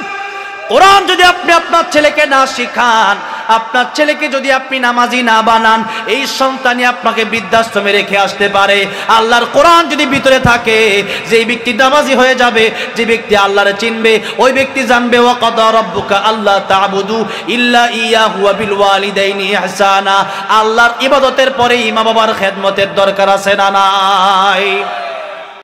কোরআন যদি আপনি আপনার ছেলেকে না শিখান, আপনার ছেলেকে যদি আপনি নামাজি না বানান, এই সন্তানই আপনাকে বৃদ্ধাশ্রমে রেখে আসতে পারে। আল্লাহর কোরআন যদি ভিতরে থাকে, যে ব্যক্তি নামাজি হয়ে যাবে, যে ব্যক্তি আল্লাহরে চিনবে, ওই ব্যক্তি জানবে ওয়া কাদা রাব্বুকা আল্লা তা'বুদু ইল্লা ইয়াহু ওয়া বিল ওয়ালিদাইনি ইহসানা। আল্লাহর ইবাদতের পরে মা বাবার খেদমতের দরকার আছে না নাই?